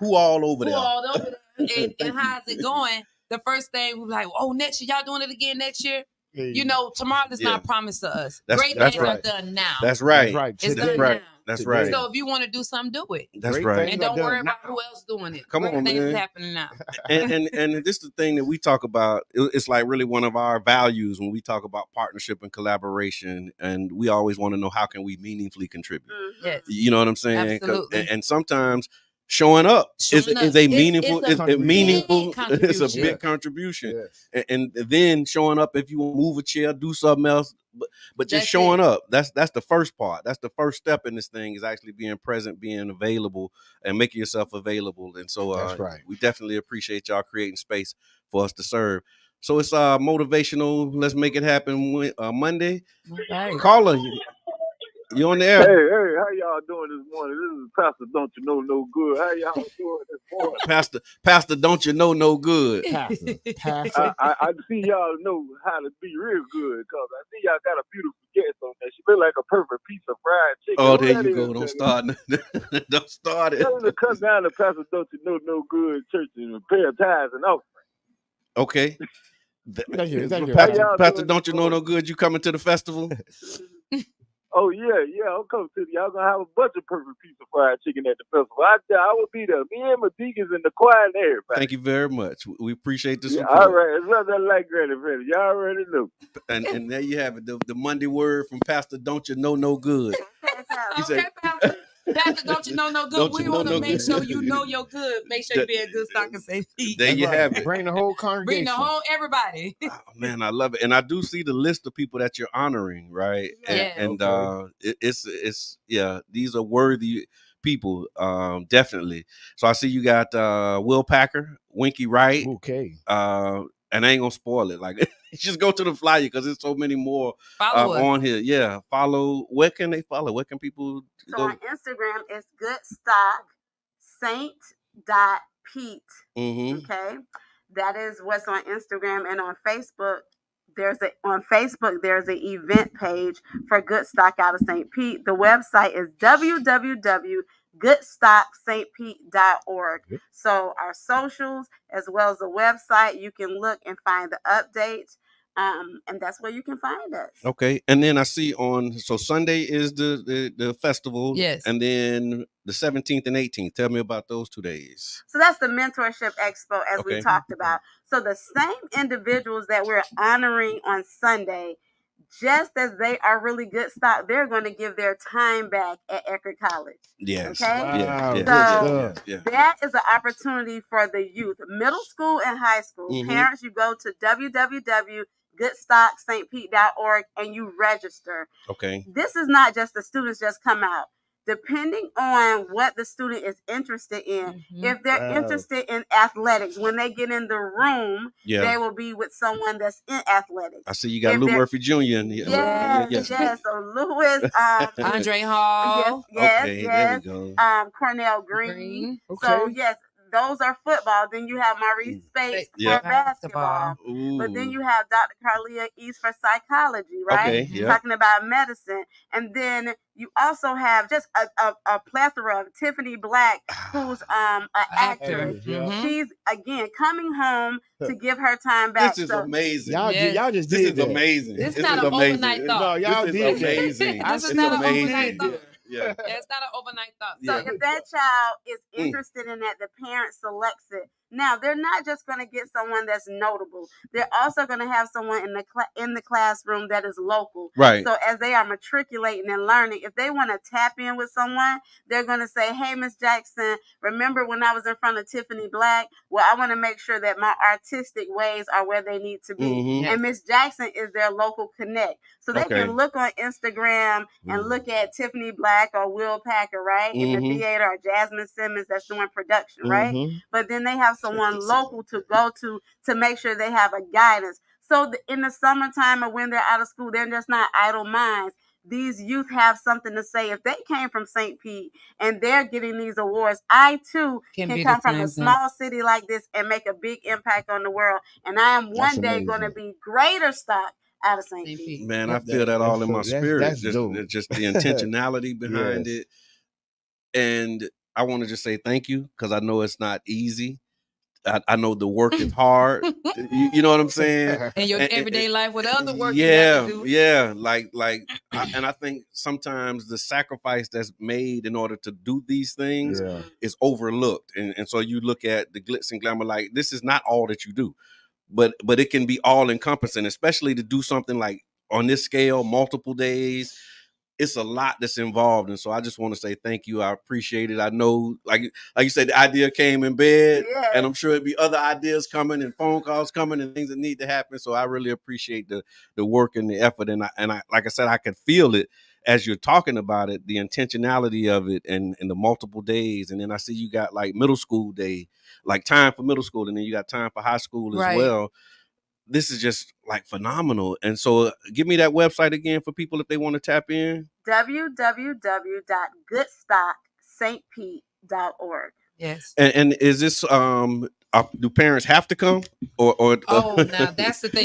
A: who all over there,
K: and how's it going? The first thing we're like, oh, next year y'all doing it again next year. You know, tomorrow is not promised to us. Great
A: That's
K: things
A: right.
K: are done now.
A: That's right.
K: It's
A: That's
K: done
A: right.
K: now.
A: That's right.
K: So if you want to do something, do it.
A: That's right.
K: And don't worry about who else doing it.
A: Come
K: Great
A: on,
K: things
A: man.
K: is happening now.
A: And this is the thing that we talk about. It's like really one of our values when we talk about partnership and collaboration. And we always want to know how can we meaningfully contribute.
K: Yes.
A: You know what I'm saying?
K: Absolutely.
A: And sometimes showing up is a meaningful. It's a big contribution. Yes. And then showing up if you want to move a chair, do something else. But just showing up, that's the first part. That's the first step in this thing, is actually being present, being available, and making yourself available. And so
B: that's right.
A: We definitely appreciate y'all creating space for us to serve. So it's motivational. Let's make it happen Monday.
K: Right.
A: Caller, you on the air?
M: Hey, how y'all doing this morning? This is Pastor Don't You Know No Good. How y'all doing this morning?
A: Pastor Don't You Know No Good.
B: Pastor.
M: I see y'all know how to be real good, because I see y'all got a beautiful guest on there. She look like a perfect piece of fried chicken.
A: Oh, there you go. Don't start. Don't start it.
M: Tell them to come down to Pastor Don't You Know No Good church and pay tithes and offering.
A: Okay.
B: Thank you.
A: Pastor Don't You Know No Good, you coming to the festival?
M: Oh, yeah. I'll come to y'all gonna have a bunch of perfect piece of fried chicken at the festival. I will be there. Me and my deacons in the choir and everybody.
A: Thank you very much. We appreciate the support.
M: All right. It's nothing like Granny Fanny. Y'all already know.
A: And there you have it. The Monday word from Pastor Don't You Know No Good.
K: He said, Pastor Don't You Know No Good. We want to make sure you know you're good. Make sure you be in good stock and safe feet.
A: There you have it.
B: Bring the whole congregation.
K: Bring the whole everybody.
A: Oh, man, I love it. And I do see the list of people that you're honoring, right?
K: Yeah.
A: And it's these are worthy people, definitely. So I see you got Will Packer, Winky Wright.
B: Okay.
A: And I ain't gonna spoil it. Like, just go to the flyer because there's so many more on here. Yeah, follow. Where can they follow? Where can people go?
L: On Instagram, it's goodstocksaint.pete. Okay, that is what's on Instagram. And on Facebook, there's an event page for Good Stock out of St. Pete. The website is www.goodstockstpete.org. So our socials, as well as the website, you can look and find the updates. And that's where you can find us.
A: Okay. And then I see so Sunday is the festival.
K: Yes.
A: And then the 17th and 18th. Tell me about those 2 days.
L: So that's the Mentorship Expo, as we talked about. So the same individuals that we're honoring on Sunday, just as they are really good stock, they're going to give their time back at Eckerd College.
A: Yes.
L: Okay.
B: Wow.
L: So that is an opportunity for the youth, middle school and high school. Parents, you go to www.goodstockstpete.org and you register.
A: Okay.
L: This is not just the students just come out. Depending on what the student is interested in, if they're interested in athletics, when they get in the room, they will be with someone that's in athletics.
A: I see you got Lou Murphy Jr. in here.
L: Yes. So Lewis,
K: Andre Hall.
A: There we go.
L: Cornell Green.
B: Okay.
L: So yes, those are football. Then you have Maurice Spates for basketball. But then you have Dr. Carlia East for psychology, right? Talking about medicine. And then you also have just a plethora of Tiffany Black, who's an actress. She's, again, coming home to give her time back.
A: This is amazing.
B: Y'all just did
A: This is amazing.
K: This is not an overnight thought.
B: No, y'all
A: this
B: did
A: is amazing.
K: This is not an overnight thought.
A: Yeah.
K: It's not an overnight thought.
L: So if that child is interested in that, the parent selects it. Now, they're not just going to get someone that's notable. They're also going to have someone in the classroom that is local.
A: Right.
L: So as they are matriculating and learning, if they want to tap in with someone, they're going to say, hey, Miss Jackson, remember when I was in front of Tiffany Black? Well, I want to make sure that my artistic ways are where they need to be. And Miss Jackson is their local connect. So they can look on Instagram and look at Tiffany Black or Will Packer, right? In the theater, or Jasmine Simmons that's doing production, right? But then they have someone local to go to make sure they have a guidance. So in the summertime or when they're out of school, they're just not idle minds. These youth have something to say. If they came from St. Pete and they're getting these awards, I too can come from a small city like this and make a big impact on the world. And I am one day going to be greater stock out of St. Pete.
A: Man, I feel that all in my spirit. Just the intentionality behind it. And I want to just say thank you, because I know it's not easy I know the work is hard. You know what I'm saying?
K: In your everyday life with other work
A: yeah,
K: you have to do.
A: Yeah. And I think sometimes the sacrifice that's made in order to do these things is overlooked. And so you look at the glitz and glamour, like this is not all that you do, but it can be all encompassing, especially to do something like on this scale, multiple days. It's a lot that's involved. And so I just want to say thank you. I appreciate it. I know, like you said, the idea came in bed, and I'm sure it'd be other ideas coming and phone calls coming and things that need to happen. So I really appreciate the work and the effort. And I like I said, I could feel it as you're talking about it, the intentionality of it and the multiple days. And then I see you got like middle school day, like time for middle school, and then you got time for high school as well. This is just like phenomenal. And so give me that website again for people if they want to tap in.
L: www.goodstockstpete.org.
K: Yes.
A: And is this do parents have to come or
K: now that's the thing.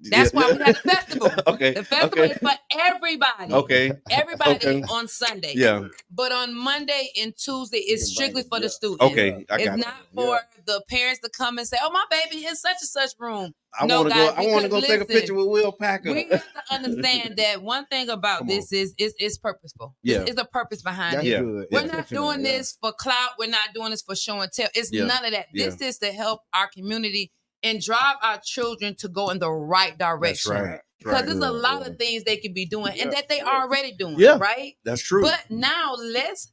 K: That's why we have the festival.
A: Okay.
K: The festival is for everybody.
A: Okay.
K: Everybody on Sunday.
A: Yeah.
K: But on Monday and Tuesday it's strictly for the students.
A: Okay.
K: It's not for the parents to come and say, "Oh, my baby in such and such room."
A: I want to go take a picture with Will Packer.
K: We have to understand that one thing about this is it's purposeful.
A: Yeah.
K: It's a purpose behind
A: That's
K: it.
A: good.
K: We're not doing this for clout. We're not doing this for show and tell. It's none of that. This is to help our community and drive our children to go in the right direction.
A: That's right.
K: Because there's a lot of things they can be doing and that they are already doing.
A: Yeah.
K: Right?
A: That's true.
K: But now let's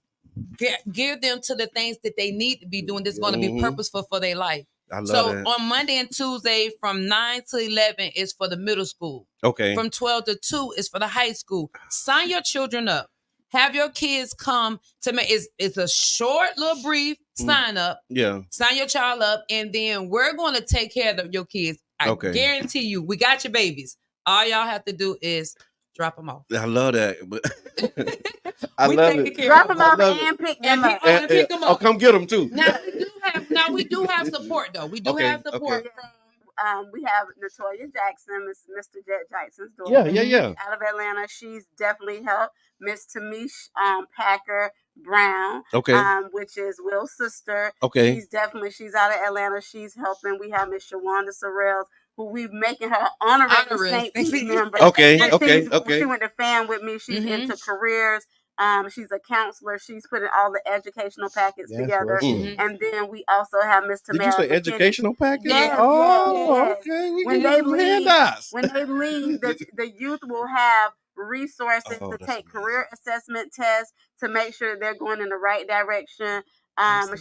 K: give them to the things that they need to be doing that's going to be purposeful for their life.
A: I love
K: so
A: that.
K: On Monday and Tuesday from 9 to 11 is for the middle school.
A: Okay.
K: From 12 to 2 is for the high school. Sign your children up. Have your kids come to me. It's a short little brief sign up.
A: Yeah.
K: Sign your child up, and then we're going to take care of your kids. I guarantee you, we got your babies. All y'all have to do is drop them off.
A: I love that. But I love it.
L: Drop them off and pick them up.
K: And pick them up.
A: Oh, come get them too.
K: Now we do have support though. We do have support from.
L: We have Natoya Jackson, Mr. Jet Jackson's daughter.
A: Yeah.
L: Out of Atlanta, she's definitely helped. Miss Tamish Packer Brown, which is Will's sister.
A: Okay.
L: She's out of Atlanta. She's helping. We have Miss Shawanda Sorrells, who we've making her honorary St. Pete member.
A: Okay.
L: She went to FAM with me. She's into careers. She's a counselor. She's putting all the educational packets together. And then we also have Miss Tamara.
A: Did you say educational packets?
L: Yes.
A: Okay.
L: When they leave, the youth will have resources to take career assessment tests to make sure they're going in the right direction.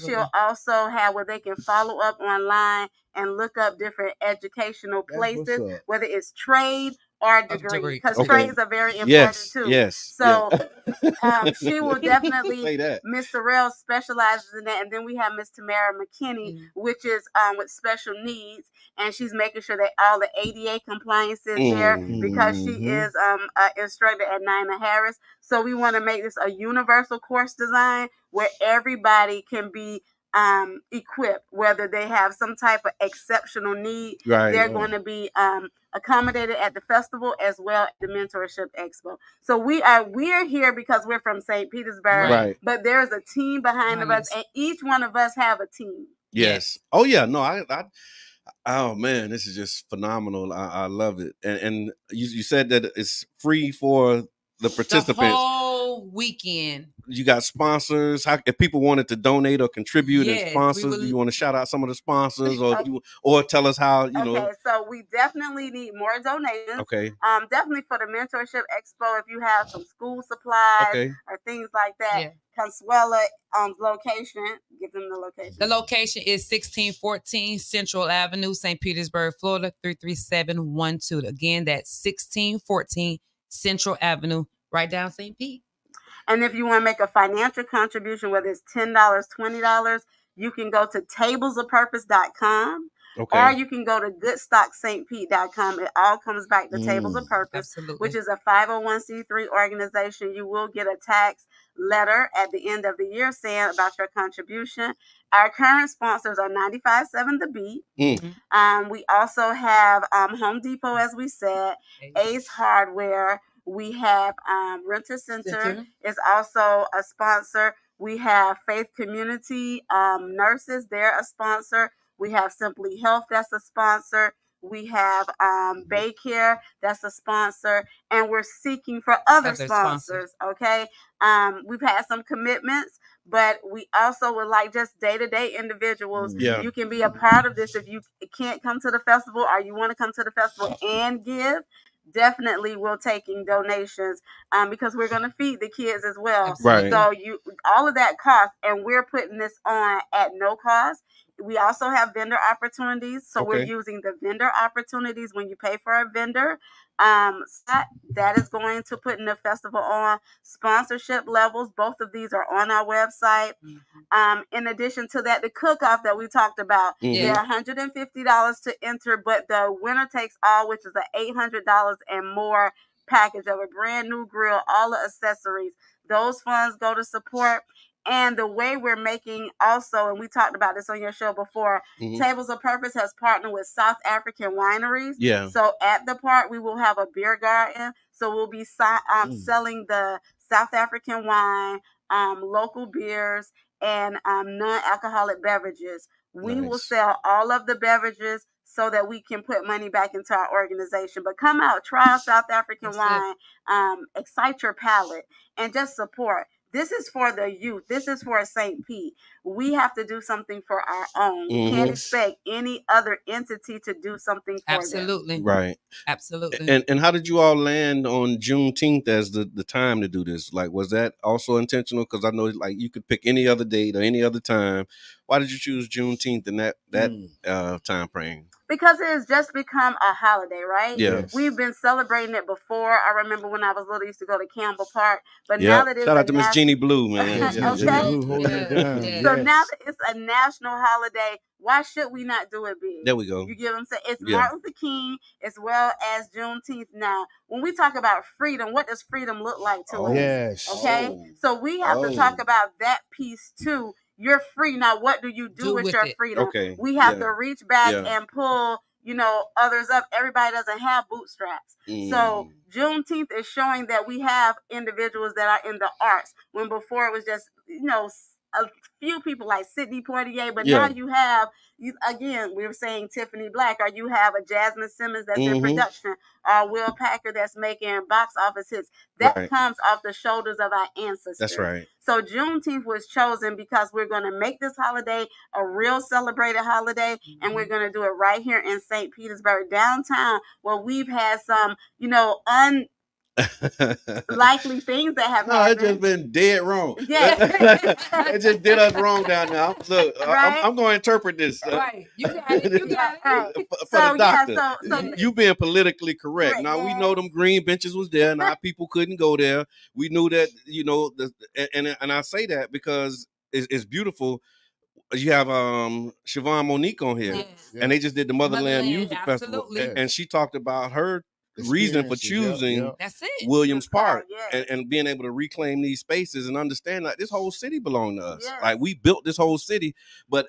L: She'll also have where they can follow up online and look up different educational places, whether it's trade or degree, because trades are very important too.
A: Yes.
L: So she will definitely. Miss Sorrell specializes in that, and then we have Miss Tamara McKinney, which is with special needs, and she's making sure that all the ADA compliance is there because she is an instructor at Nina Harris. So we want to make this a universal course design where everybody can be equipped, whether they have some type of exceptional need. They're going to be accommodated at the festival as well as the mentorship expo. So we're here because we're from St. Petersburg, but there's a team behind us, and each one of us have a team.
A: Yes. Oh yeah. No, I oh man, this is just phenomenal. I love it. And you said that it's free for the participants.
K: The whole weekend.
A: You got sponsors. If people wanted to donate or contribute and sponsors, do you want to shout out some of the sponsors or tell us how, you know?
L: Okay, so we definitely need more donations.
A: Okay.
L: Definitely for the mentorship expo, if you have some school supplies or things like that. Consuela location, give them the location.
K: The location is 1614 Central Avenue, St. Petersburg, Florida, 33712. Again, that's 1614 Central Avenue, right down St. Pete.
L: And if you want to make a financial contribution, whether it's $10, $20, you can go to tablesofpurpose.com. Or you can go to goodstockstpete.com. It all comes back to Tables of Purpose, which is a 501c3 organization. You will get a tax letter at the end of the year saying about your contribution. Our current sponsors are 95.7 The Beat. We also have Home Depot, as we said, Ace Hardware. We have Renter Center is also a sponsor. We have Faith Community Nurses, they're a sponsor. We have Simply Health, that's a sponsor. We have Baycare, that's a sponsor, and we're seeking for other sponsors. Okay, we've had some commitments, but we also would like just day-to-day individuals.
A: Yeah.
L: You can be a part of this if you can't come to the festival or you want to come to the festival and give. Definitely we're taking donations because we're going to feed the kids as well.
A: Right.
L: So all of that cost, and we're putting this on at no cost. We also have vendor opportunities. So we're using the vendor opportunities when you pay for a vendor. That is going to put in the festival on sponsorship levels. Both of these are on our website. In addition to that, the cook-off that we talked about, they're $150 to enter, but the winner takes all, which is an $800 and more package of a brand new grill, all the accessories. Those funds go to support. And the way we're making also, and we talked about this on your show before, Tables of Purpose has partnered with South African wineries.
A: Yeah.
L: So at the park, we will have a beer garden. So we'll be selling the South African wine, local beers, and non-alcoholic beverages. We will sell all of the beverages so that we can put money back into our organization. But come out, try our South African wine, excite your palate, and just support. This is for the youth. This is for St. Pete. We have to do something for our own. We can't expect any other entity to do something for
K: Absolutely.
L: them.
A: Right.
K: Absolutely.
A: And how did you all land on Juneteenth as the time to do this? Like, was that also intentional? Because I know like you could pick any other date or any other time. Why did you choose Juneteenth in that time frame?
L: Because it has just become a holiday, right?
A: Yeah.
L: We've been celebrating it before. I remember when I was little, I used to go to Campbell Park. But now that it's
A: shout out to Miss Jeannie Blue, man.
L: Okay.
G: Jeannie Blue holding it down.
L: So now that it's a national holiday, why should we not do it big?
A: There we go.
L: You get what I'm saying? It's Martin Luther King as well as Juneteenth. Now, when we talk about freedom, what does freedom look like to us?
G: Yes.
L: Okay. So we have to talk about that piece too. You're free. Now, what do you do with your freedom?
A: Okay.
L: We have to reach back and pull, others up. Everybody doesn't have bootstraps. So Juneteenth is showing that we have individuals that are in the arts, when before it was just, a few people like Sidney Poitier, but now you have, again, we were saying Tiffany Black, or you have a Jasmine Simmons that's in production, or Will Packer that's making box office hits. That comes off the shoulders of our ancestors.
A: That's right.
L: So Juneteenth was chosen because we're going to make this holiday a real celebrated holiday, and we're going to do it right here in St. Petersburg downtown, where we've had some, likely things that have happened.
A: It's just been dead wrong.
L: Yeah.
A: It just did us wrong down now. Look, I'm going to interpret this.
K: Right. You got it. You got it.
A: For the doctor. You being politically correct. Now, we know them green benches was there and our people couldn't go there. We knew that, and I say that because it's beautiful. You have Siobhan Monique on here, and they just did the Motherland Music Festival, and she talked about her reason for choosing
K: That's it.
A: Williams Park and being able to reclaim these spaces and understand that this whole city belonged to us. Like, we built this whole city, but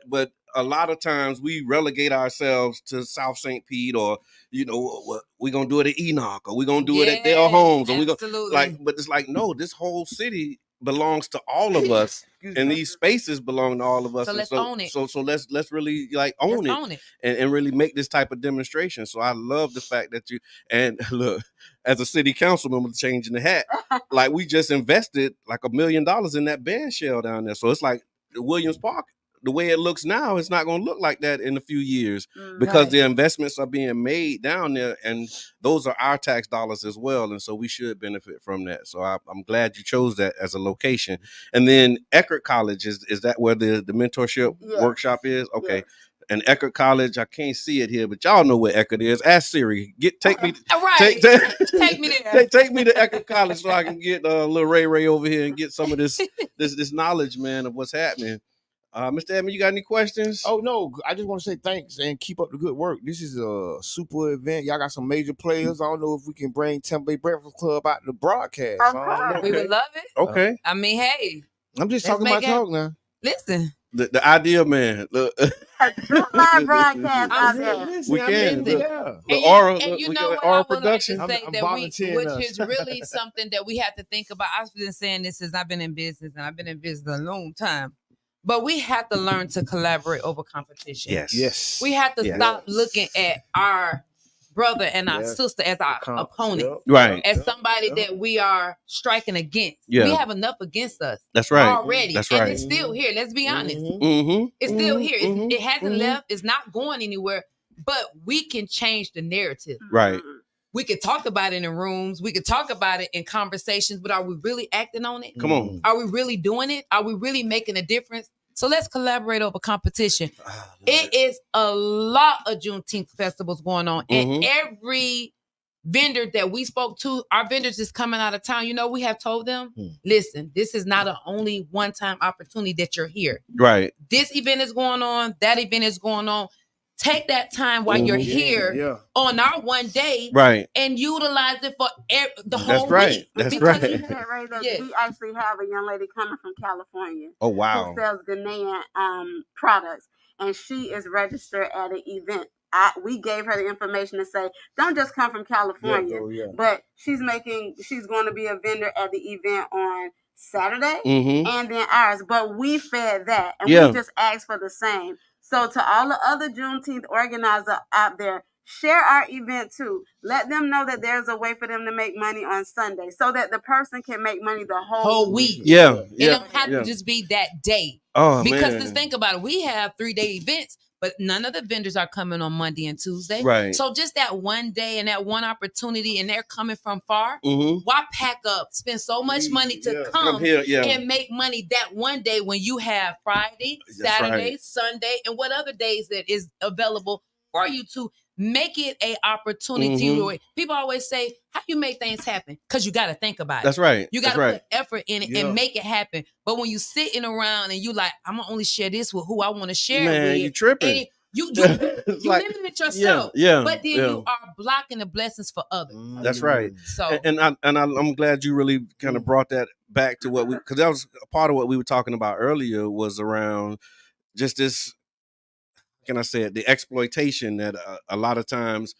A: a lot of times we relegate ourselves to South St. Pete, or we're gonna do it at Enoch, or we're gonna do it at their homes, or but it's like, no, this whole city belongs to all of us, and these spaces belong to all of us.
K: So let's own it.
A: So let's really own it. And really make this type of demonstration. So I love the fact that and look, as a city council member changing the hat, like, we just invested like $1 million in that band shell down there. So it's like the Williams Park, the way it looks now, it's not going to look like that in a few years, because the investments are being made down there, and those are our tax dollars as well. And so we should benefit from that. So I'm glad you chose that as a location. And then Eckerd College, is that where the mentorship workshop is? Okay. Yes. And Eckerd College, I can't see it here, but y'all know where Eckerd is. Ask Siri. Take me.
K: Take me there.
A: Take me to Eckerd College so I can get little Ray over here and get some of this knowledge, man, of what's happening. Mr. Edmond, you got any questions?
B: Oh, no. I just want to say thanks and keep up the good work. This is a super event. Y'all got some major players. I don't know if we can bring Tampa Bay Breakfast Club out to the broadcast.
K: We would love it.
A: Okay.
K: I mean, hey.
B: I'm just talking my talk now.
K: Listen.
A: The idea, man. Look,
L: live broadcast out there.
A: We can.
K: And you know what
A: Aura
K: I would like to
A: Production.
K: say which is really something that we have to think about. I've been saying this since I've been in business, and I've been in business a long time. But we have to learn to collaborate over competition.
B: Yes.
K: We have to stop looking at our brother and our sister as our opponent.
A: Right.
K: As somebody that we are striking against.
A: Yeah.
K: We have enough against us.
A: That's right.
K: Already.
A: That's
K: and
A: right.
K: it's still here. Let's be honest.
A: It's
K: still here. It hasn't left. It's not going anywhere. But we can change the narrative.
A: Right.
K: We could talk about it in rooms. We could talk about it in conversations. But are we really acting on it?
A: Come on.
K: Are we really doing it? Are we really making a difference? So let's collaborate over competition. It is a lot of Juneteenth festivals going on. And every vendor that we spoke to, our vendors is coming out of town. You know, we have told them, listen, this is not an only one-time opportunity that you're here.
A: Right.
K: This event is going on. That event is going on. Take that time while you're here on our one day, and utilize it for the whole week.
A: That's right.
L: We actually have a young lady coming from California.
A: Oh wow!
L: Who sells Ghanaian products, and she is registered at an event. We gave her the information to say, don't just come from California, but she's going to be a vendor at the event on Saturday, and then ours. But we fed that, and we just asked for the same. So to all the other Juneteenth organizers out there, share our event too. Let them know that there's a way for them to make money on Sunday so that the person can make money the whole week.
A: Yeah.
K: It don't have to just be that day.
A: Oh,
K: because
A: man.
K: just think about it. We have 3-day events, but none of the vendors are coming on Monday and Tuesday.
A: Right.
K: So just that one day and that one opportunity, and they're coming from far. Why pack up, spend so much money to come
A: here,
K: and make money that one day when you have Friday, Saturday, Sunday, and what other days that is available for you to make it a opportunity. People always say, how you make things happen? Because you got to think about it.
A: That's right.
K: You got to put effort in it and make it happen. But when you sitting around and you like, I'm going to only share this with who I want to share it with.
A: Man, you tripping.
K: You limit yourself. But then you are blocking the blessings for others.
A: That's right.
K: So
A: I'm glad you really kind of brought that back to what because that was a part of what we were talking about earlier was around just this, can I say it, the exploitation that a lot of times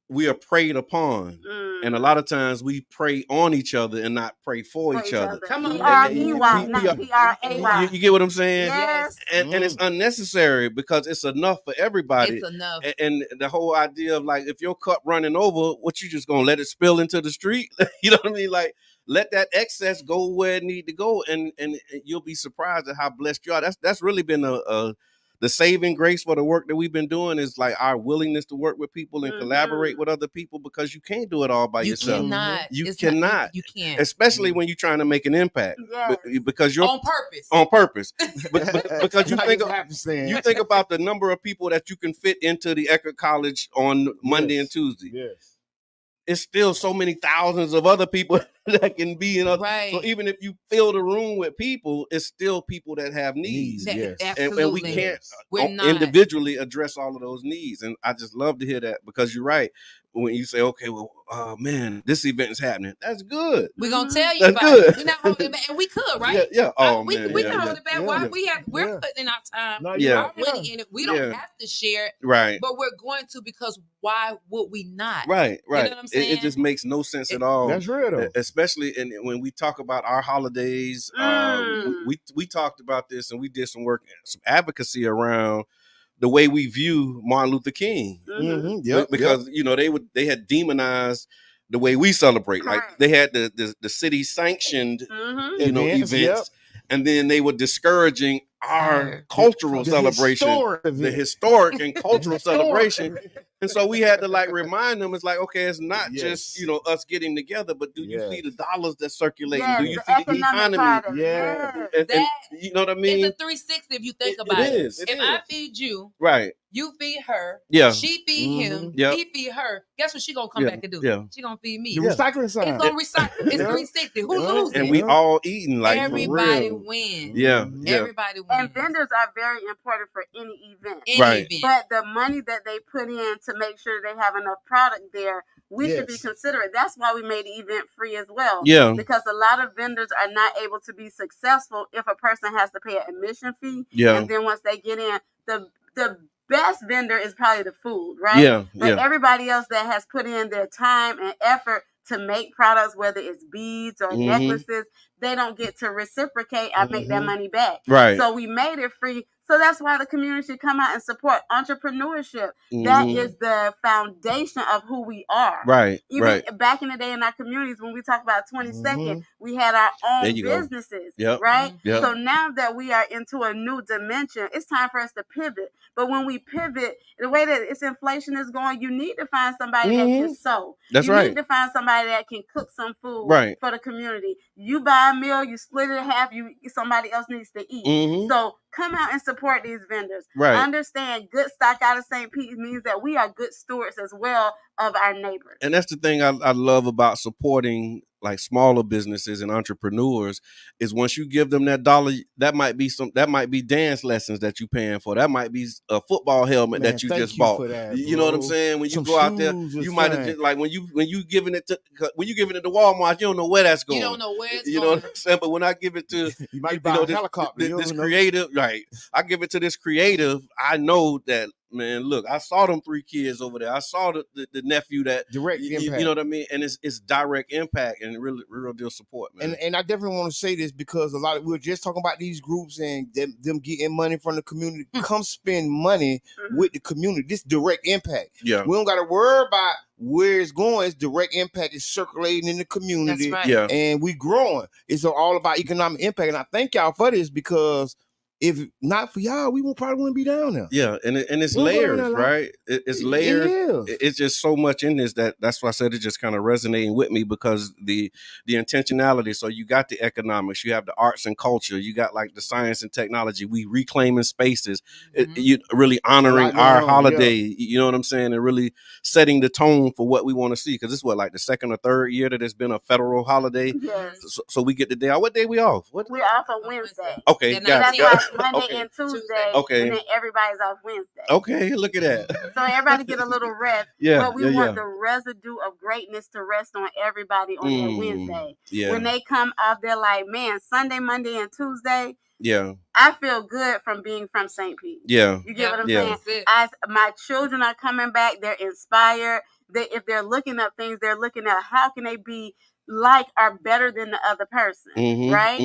A: we are preyed upon. And a lot of times we prey on each other and not pray for each other.
K: Come on.
L: P-R-E-Y, not P-R-A-Y.
A: You get what I'm saying?
L: Yes.
A: And it's unnecessary because it's enough for everybody.
K: It's enough.
A: And the whole idea of like, if your cup running over, what you just gonna let it spill into the street? You know what I mean? Like, let that excess go where it need to go, and you'll be surprised at how blessed you are. That's really been the saving grace for the work that we've been doing is like our willingness to work with people and collaborate with other people, because you can't do it all by yourself. You cannot.
K: You can't.
A: Especially when you're trying to make an impact. Because you're
K: on purpose.
A: On purpose. Because you think about the number of people that you can fit into the Eckerd College on Monday and Tuesday.
B: Yes.
A: It's still so many thousands of other people that can be in other.
K: Right.
A: So even if you fill the room with people, it's still people that have needs.
K: Absolutely.
A: And we can't individually address all of those needs. And I just love to hear that, because you're right. When you say, okay, well, man, this event is happening. That's good.
K: We're going to tell you
A: That's
K: about
A: good.
K: it. We're not holding it back. And we could, right?
A: Yeah. Oh,
K: we
A: man.
K: can hold it back. Why we're putting in our time. Our money in it. We don't have to share it.
A: Right.
K: But we're going to, because why would we not?
A: Right.
K: You know what I'm saying?
A: It just makes no sense at all.
B: That's real, though.
A: Especially when we talk about our holidays. We talked about this, and we did some work, some advocacy around the way we view Martin Luther King. Because you know, they had demonized the way we celebrate. Like they had the city sanctioned events, and then they were discouraging our cultural celebration, the historic and cultural celebration. And so we had to like remind them, it's like, okay, it's not just, you know, us getting together, but do you see the dollars that's circulating? Do you see the economy? And you know what I mean?
K: It's a 360 if you think about it. If I feed you, you feed her, she feed him, he feed her, guess what she gonna come back and do? She gonna feed me.
B: The recycling side.
K: It's gonna recycle. It's 360. Who loses?
A: And we all eating like
K: everybody wins.
A: Yeah.
K: Everybody wins.
L: And vendors are very important for any event.
A: Right.
L: But the money that they put in to make sure they have enough product there, we should be considerate. That's why we made the event free as well.
A: Yeah.
L: Because a lot of vendors are not able to be successful if a person has to pay an admission fee.
A: Yeah.
L: And then once they get in, the best vendor is probably the food, right?
A: Yeah.
L: But everybody else that has put in their time and effort to make products, whether it's beads or necklaces, they don't get to reciprocate and make that money back.
A: Right.
L: So we made it free. So that's why the community should come out and support entrepreneurship. That is the foundation of who we are.
A: Right.
L: Even back in the day in our communities, when we talk about 22nd, we had our own businesses, right?
A: Yep.
L: So now that we are into a new dimension, it's time for us to pivot. But when we pivot, the way that inflation is going, you need to find somebody that can sew.
A: That's
L: you
A: right.
L: need to find somebody that can cook some food for the community. You buy a meal, you split it in half, somebody else needs to eat. So come out and support these vendors.
A: Right.
L: Understand, good stock out of St. Pete means that we are good stewards as well of our neighbors.
A: And that's the thing I love about supporting like smaller businesses and entrepreneurs is once you give them that dollar, that might be dance lessons that you paying for. That might be a football helmet that you just bought. You know what I'm saying? When you go out there, you might have just like when you giving it to Walmart, you don't know where that's going.
I: You don't know where it's going.
A: You know what I'm saying? But when I give it to
B: you might buy a helicopter.
A: This creative, right? I give it to this creative. I know that. Man, look, I saw them 3 kids over there. I saw the nephew that
B: direct impact.
A: You know what I mean? And it's direct impact and real deal support, man.
B: And I definitely want to say this because we were just talking about these groups and them getting money from the community. Come spend money with the community. This direct impact.
A: Yeah.
B: We don't got to worry about where it's going. It's direct impact. It's circulating in the community.
I: That's right.
A: Yeah.
B: And we growing. It's all about economic impact. And I thank y'all for this because if not for y'all, we probably wouldn't be down there.
A: Yeah, and it's layers, right? It's layers. It's just so much in this that's why I said it just kind of resonating with me because the intentionality. So you got the economics, you have the arts and culture, you got like the science and technology. We reclaiming spaces, you really honoring our holiday. Yeah. You know what I'm saying, and really setting the tone for what we want to see. Because this is like the second or third year that it's been a federal holiday.
L: Yes.
A: So we get the day off. What day we off?
L: We're off on Wednesday.
A: Okay, got it.
L: Monday and Tuesday, and then everybody's off Wednesday.
A: Okay, look at that.
L: So everybody get a little rest. But we want the residue of greatness to rest on everybody on that Wednesday.
A: Yeah.
L: When they come off, they're like, man, Sunday, Monday, and Tuesday.
A: Yeah.
L: I feel good from being from St. Pete.
A: Yeah.
L: You get what I'm saying? My children are coming back. They're inspired. If they're looking up things, they're looking at how can they be like or better than the other person, right?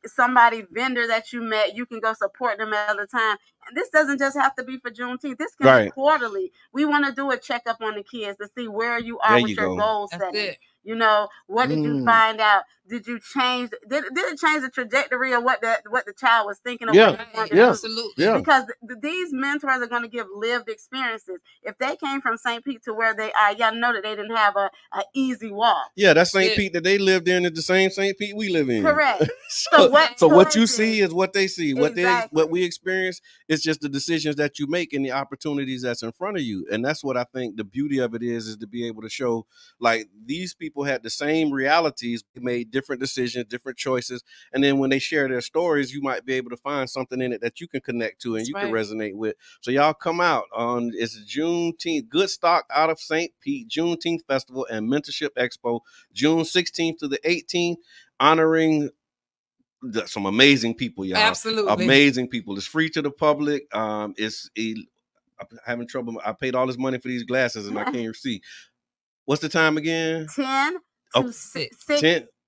L: Somebody vendor that you met, you can go support them at other time. And this doesn't just have to be for Juneteenth. This can be quarterly. We want to do a checkup on the kids to see where you are with your goal setting. You know, what did you find out? Did you change? Did it change the trajectory of what the child was thinking of?
I: Absolutely.
A: Yeah.
L: Because these mentors are going to give lived experiences. If they came from St. Pete to where they are, y'all know that they didn't have a easy walk.
A: Yeah, that St. Pete that they lived in is the same St. Pete we live in.
L: Correct.
A: So what you see is what they see.
L: Exactly.
A: What we experience is just the decisions that you make and the opportunities that's in front of you. And that's what I think the beauty of it is to be able to show like these people had the same realities, made different decisions, different choices. And then when they share their stories, you might be able to find something in it that you can connect to and you can resonate with. So y'all come out on it's Juneteenth, Good Stock out of St. Pete, Juneteenth Festival and Mentorship Expo, June 16th to the 18th, honoring some amazing people, y'all.
K: Absolutely.
A: Amazing people. It's free to the public. I'm having trouble. I paid all this money for these glasses and I can't see. What's the time again?
L: 10 to 6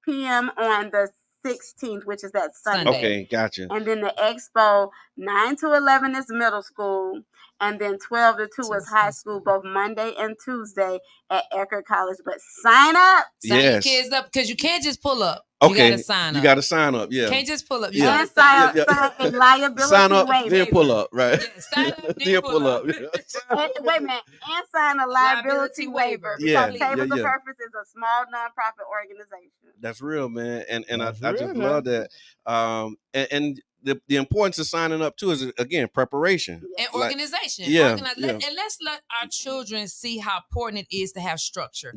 L: p.m. on the 16th, which is that Sunday.
A: Okay, gotcha.
L: And then the expo, 9 to 11 is middle school, and then 12 to 2 is high school, both Monday and Tuesday at Eckerd College. But sign up.
K: Sign your kids up because you can't just pull up.
A: Okay,
K: you gotta sign up.
A: You gotta sign up. Yeah,
K: can't just pull up.
L: You gotta sign up. A liability
A: sign up,
L: waiver.
A: then pull up. Right.
K: Yeah, sign up,
A: then pull up.
L: Wait a minute, and sign a liability waiver. Because Tables of Purpose is a small nonprofit organization.
A: That's real, man, and I just love that. And the importance of signing up too is again preparation
K: and organization.
A: And
K: let's let our children see how important it is to have structure.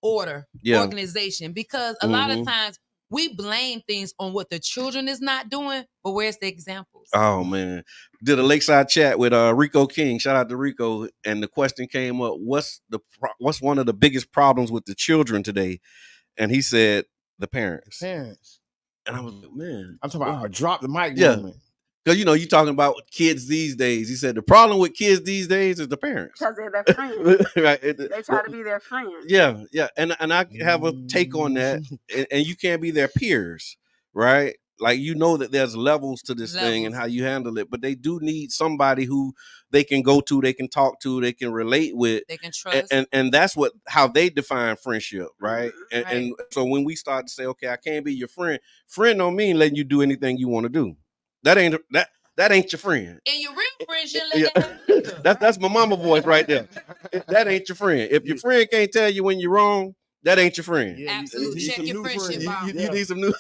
A: Order.
K: Organization. Because a lot of times we blame things on what the children is not doing, but where's the example?
A: Oh man, did a lakeside chat with Rico King. Shout out to Rico. And the question came up: what's one of the biggest problems with the children today? And he said the parents.
B: Parents.
A: And I was like, man,
B: I'm talking about a drop the mic
A: yeah.
B: moment.
A: Because you talking about kids these days. He said the problem with kids these days is the parents.
L: Because they're their friends.
A: Right.
L: They try to be their friends.
A: Yeah, yeah. And I have a take on that. And you can't be their peers, right? Like that there's levels to this thing and how you handle it. But they do need somebody who they can go to, they can talk to, they can relate with.
K: They can trust.
A: And that's how they define friendship, right? And so when we start to say, okay, I can't be your friend don't mean letting you do anything you want to do. That ain't your friend.
K: And your real friend shouldn't let that
A: That's my mama voice right there. That ain't your friend. If your friend can't tell you when you're wrong, that ain't your friend.
K: Yeah, absolutely. Check your friendship out.
A: You need some new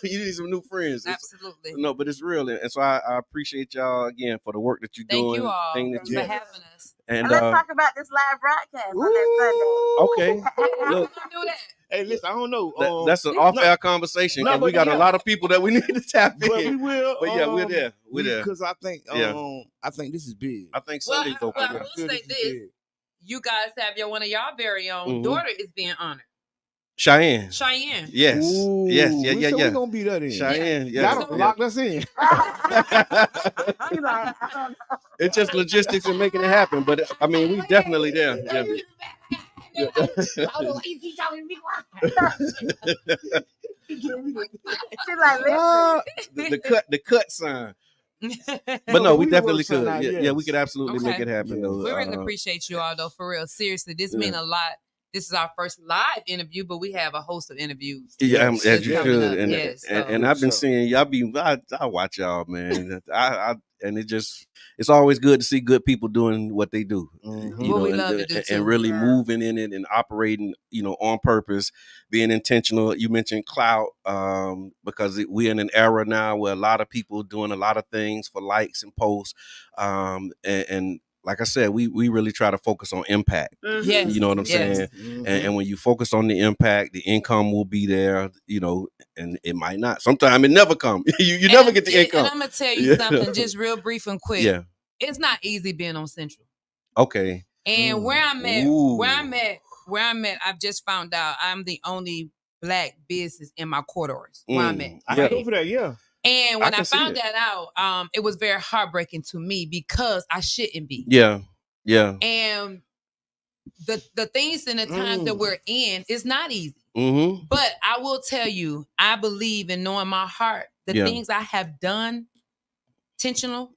A: friends.
K: Absolutely.
A: No, but it's real. And so I appreciate y'all again for the work that you're doing.
K: Thank you all
L: for
K: having us.
A: And
L: let's talk about this live broadcast on that Sunday.
A: Okay. Look.
K: Do that.
B: Hey, listen, I don't know.
A: That's an off-air conversation because we got a lot of people that we need to tap in.
B: But we will.
A: But yeah, we're there. We're there.
B: Because I think this is big.
A: I think Sunday's open.
K: I will say this. You guys have one of y'all very own daughter is being honored.
A: Cheyenne.
K: Yes.
B: Ooh,
A: Yeah.
B: We're going to be that in.
A: Cheyenne. Yeah.
B: Y'all locked us in.
A: It's just logistics and making it happen. But I mean, we definitely there. Yeah. The cut sign. But no, we definitely could. Yeah, we could absolutely make it happen. Though.
K: We really appreciate you all, though, for real. Seriously, this means a lot. This is our first live interview, but we have a host of interviews.
A: Yeah, as you should. And I've been seeing y'all I watch y'all, man. And it's always good to see good people doing what they do.
K: We love to do too.
A: And really moving in it and operating, on purpose, being intentional. You mentioned clout, because we're in an era now where a lot of people doing a lot of things for likes and posts. And like I said, we really try to focus on impact.
K: Yes.
A: You know what I'm saying? And when you focus on the impact, the income will be there, and it might not. Sometimes it never comes. you never get the income.
K: And I'm going to tell you something just real brief and quick.
A: Yeah.
K: It's not easy being on Central.
A: Okay.
K: And where I'm at, I've just found out I'm the only Black business in my corridors where I'm at.
B: I can go for that, yeah.
K: And when I found that out, it was very heartbreaking to me because I shouldn't be.
A: Yeah. Yeah.
K: And the things and the times that we're in is not easy.
A: Mm-hmm.
K: But I will tell you, I believe in knowing my heart, the things I have done, intentional,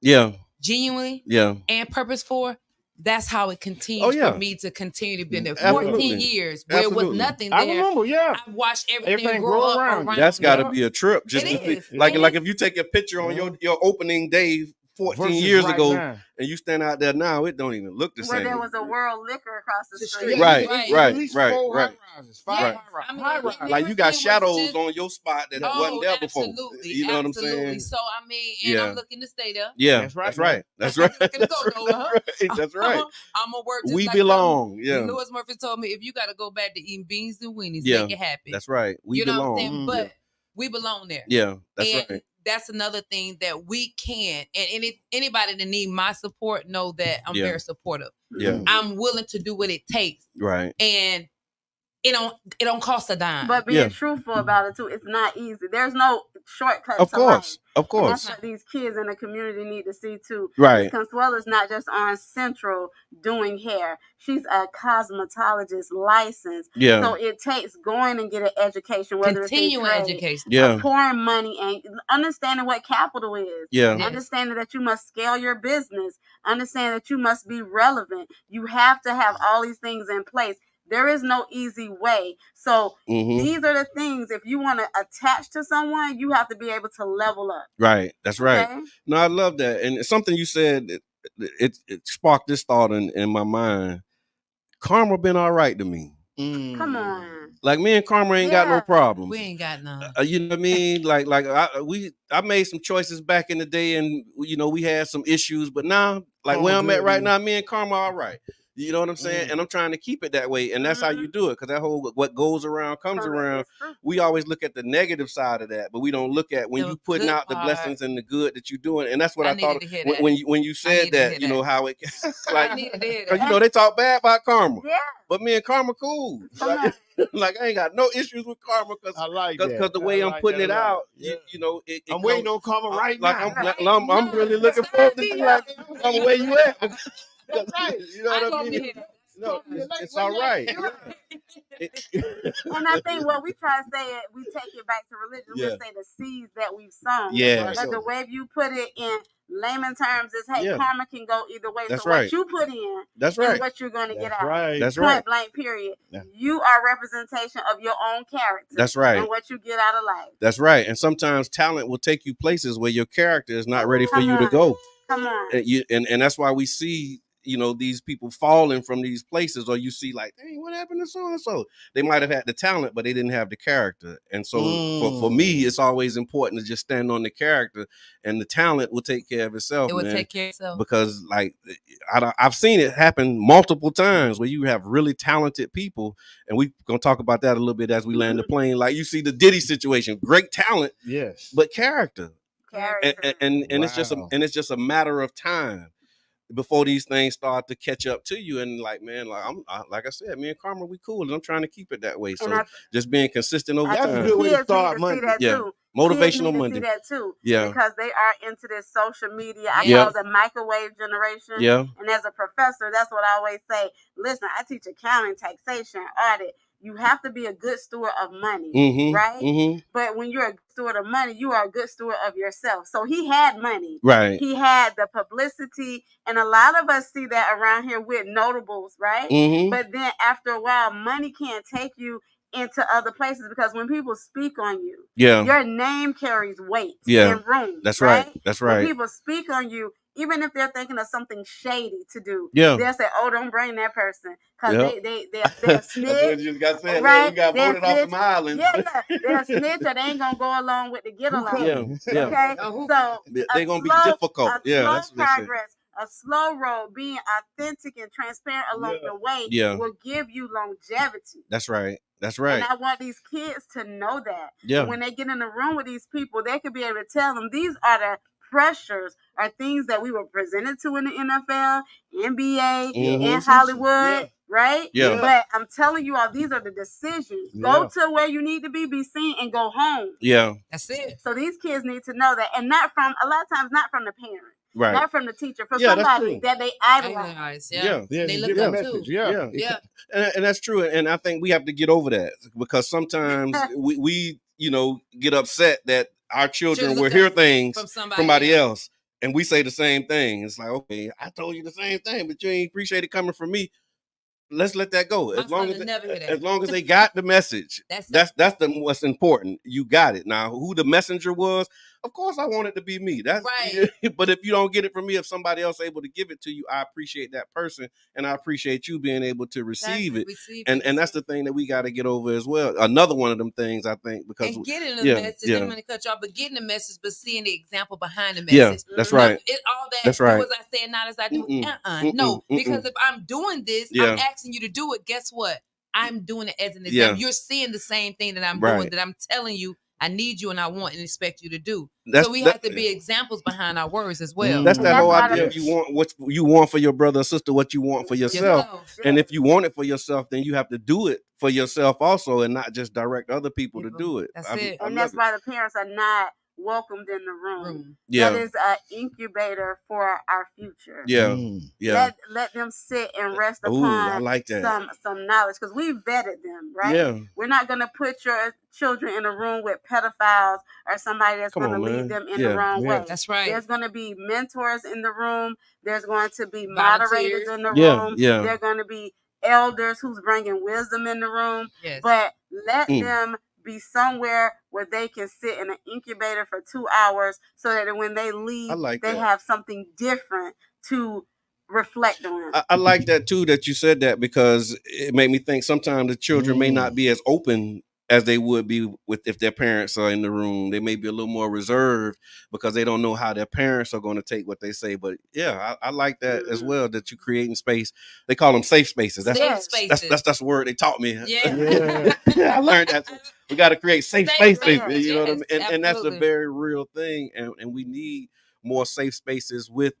K: genuinely, and purpose for. That's how it continues for me to continue to be there. 14 years where it was nothing there.
B: I remember,
K: I've watched everything grow up around.
A: That's got to be a trip. Just to see, like if you take a picture on your opening day 14 years ago and you stand out there now, it don't even look the same.
L: Where there was a World Liquor across the street.
A: Right.
B: Like
A: you got shadows on your spot that wasn't there before.
K: Absolutely.
A: You know what I'm saying?
K: So I mean, I'm looking to stay there.
A: Yeah, that's right. That's right. That's right.
K: I'm gonna work. Just
A: we belong. Yeah.
K: Lewis Murphy told me if you got to go back to eating beans and weenies, make it happen.
A: That's right. We belong.
K: You know what I'm saying? But we belong there.
A: Yeah, that's right.
K: That's another thing that we can, and anybody that need my support know that I'm very supportive.
A: Yeah,
K: I'm willing to do what it takes.
A: Right,
K: and it don't cost a dime.
L: But being truthful about it too, it's not easy. There's no shortcut.
A: Of course,
L: life.
A: Of course.
L: And that's what these kids in the community need to see too.
A: Right.
L: Consuela's not just on Central doing hair. She's a cosmetologist licensed.
A: Yeah.
L: So it takes going and get an education, whether
K: continuing
L: it's
K: education.
A: Yeah.
L: Pouring money and understanding what capital is.
A: Yeah.
L: Understanding that you must scale your business. Understand that you must be relevant. You have to have all these things in place. There is no easy way. So these are the things, if you want to attach to someone, you have to be able to level up.
A: Right. That's right.
L: Okay?
A: No, I love that. And something you said, it sparked this thought in my mind. Karma been all right to me.
L: Come on.
A: Like me and Karma ain't got no problems.
K: We ain't got none.
A: You know what I mean? Like I made some choices back in the day, and we had some issues, but now, like where I'm at right now, me and Karma all right. You know what I'm saying? And I'm trying to keep it that way. And that's how you do it. Because that whole what goes around comes around. We always look at the negative side of that, but we don't look at when you putting out the blessings and the good that you're doing. And that's what I thought when you said that, you know, how it like, because you know they talk bad about Karma. Yeah. But me and Karma cool. Like I ain't got no issues with Karma because the way I'm putting it out, you know,
B: I'm waiting on Karma right now.
A: I'm really looking forward to see like Karma, where you at? That's right. You know what I mean? No, it's all right.
L: And I think what we try to say, we take it back to religion. We say the seeds that we've sown.
A: Yeah.
L: But the way you put it in layman terms is, hey, karma can go either way.
A: That's
L: so
A: right.
L: What you put in
A: is
L: what you're going to get out.
A: Right. That's
L: Point
A: right.
L: blank, period. Yeah. You are representation of your own character.
A: That's right.
L: And what you get out of life.
A: That's right. And sometimes talent will take you places where your character is not ready for you to go.
L: Come on.
A: And that's why we see, you know, these people falling from these places, or you see like, hey, what happened to so-and-so? They might have had the talent, but they didn't have the character. And so for me, it's always important to just stand on the character, and the talent will take care of itself.
K: It will take care of itself.
A: Because like, I've seen it happen multiple times where you have really talented people, and we're going to talk about that a little bit as we land the plane. Like you see the Diddy situation, great talent,
B: yes,
A: but character. And
B: wow.
A: it's just a matter of time before these things start to catch up to you. And like, man, like I said, me and Karma, we cool, and I'm trying to keep it that way. So just being consistent over time.
B: That's a good way to start Monday.
A: Yeah. Motivational Monday.
L: See that too.
A: Yeah.
L: Because they are into this social media. I call it the microwave generation.
A: Yeah.
L: And as a professor, that's what I always say. Listen, I teach accounting, taxation, audit. You have to be a good steward of money, right? Mm-hmm. But when you're a good steward of money, you are a good steward of yourself. So he had money.
A: Right.
L: He had the publicity. And a lot of us see that around here with notables, right?
A: Mm-hmm.
L: But then after a while, money can't take you into other places, because when people speak on you, your name carries weight in rooms.
A: That's right. That's right.
L: When people speak on you, even if they're thinking of something shady to do, they'll say, "Oh, don't bring that person," because they're snitch.
A: That's what you got said.
L: Right?
A: You got voted off some islands.
L: Yeah, they're snitch, or they ain't gonna go along with the get along.
A: Yeah.
L: Okay, so
A: they're gonna be difficult.
L: That's what progress. A slow road, being authentic and transparent along the way will give you longevity.
A: That's right. That's right.
L: And I want these kids to know that.
A: Yeah.
L: When they get in the room with these people, they could be able to tell them these are the pressures, are things that we were presented to in the NFL, NBA, in Hollywood, right?
A: Yeah.
L: But I'm telling you all, these are the decisions. Go to where you need to be seen, and go home.
A: Yeah.
K: That's it.
L: So these kids need to know that, and not from, a lot of times, not from the parent.
A: Right.
L: Not from the teacher, from somebody that they idolize.
K: They look up to.
A: Yeah. And that's true. And I think we have to get over that, because sometimes we you know, get upset that our children will hear things from somebody else, and we say the same thing. It's like, okay, I told you the same thing, but you ain't appreciate it coming from me. Let's let that go. As long as they got the message, that's what's important. You got it. Now, who the messenger was, of course, I want it to be me. That's right. But if you don't get it from me, if somebody else is able to give it to you, I appreciate that person, and I appreciate you being able to receive it. And that's the thing that we got to get over as well. Another one of them things, I think, because
K: and getting the message, I'm going to cut you off, but getting the message, but seeing the example behind the message.
A: Yeah, that's right.
K: All that.
A: That's right.
K: Do as I say, and not as I do. No, because if I'm doing this, I'm asking you to do it. Guess what? I'm doing it as an example. You're seeing the same thing that I'm doing, that I'm telling you I need you and I want and expect you to do. So we have to be examples behind our words as well.
A: That's that whole idea of you want what you want for your brother or sister, what you want for yourself. And if you want it for yourself, then you have to do it for yourself also, and not just direct other people to do it.
K: That's it.
L: And that's why the parents are not welcomed in the room.
A: Yeah.
L: That is an incubator for our future.
A: Yeah.
L: Let them sit and rest upon
A: I like that.
L: some knowledge, because we vetted them, right?
A: Yeah.
L: We're not going to put your children in a room with pedophiles or somebody that's going to lead them in the wrong way.
K: That's right.
L: There's going to be mentors in the room. There's going to be moderators in the room. There's going to be elders who's bringing wisdom in the room. But let them be somewhere where they can sit in an incubator for 2 hours, so that when they leave, they have something different to reflect on.
A: I like that too, that you said that, because it made me think sometimes the children may not be as open as they would be with if their parents are in the room. They may be a little more reserved because they don't know how their parents are going to take what they say. But yeah, I like that as well, that you're creating space. They call them safe spaces. That's the word they taught me.
K: Yeah.
A: I learned that. We got to create safe spaces. You know what I mean? And that's a very real thing. And we need more safe spaces with,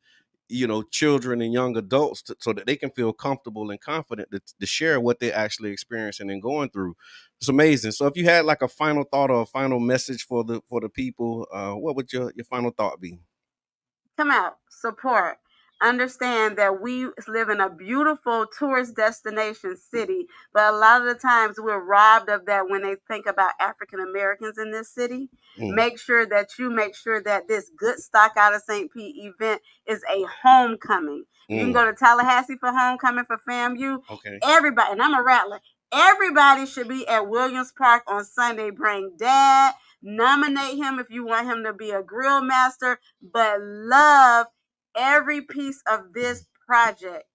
A: children and young adults so that they can feel comfortable and confident to share what they're actually experiencing and going through. It's amazing. So if you had like a final thought or a final message for the people, what would your final thought be?
L: Come out, support. Understand that we live in a beautiful tourist destination city, but a lot of the times we're robbed of that when they think about African Americans in this city. Make sure that this Good Stock Out of St. Pete event is a homecoming. You can go to Tallahassee for homecoming for FAMU.
A: Okay.
L: Everybody, and I'm a rattler. Everybody should be at Williams Park on Sunday. Bring dad. Nominate him if you want him to be a grill master, but love every piece of this project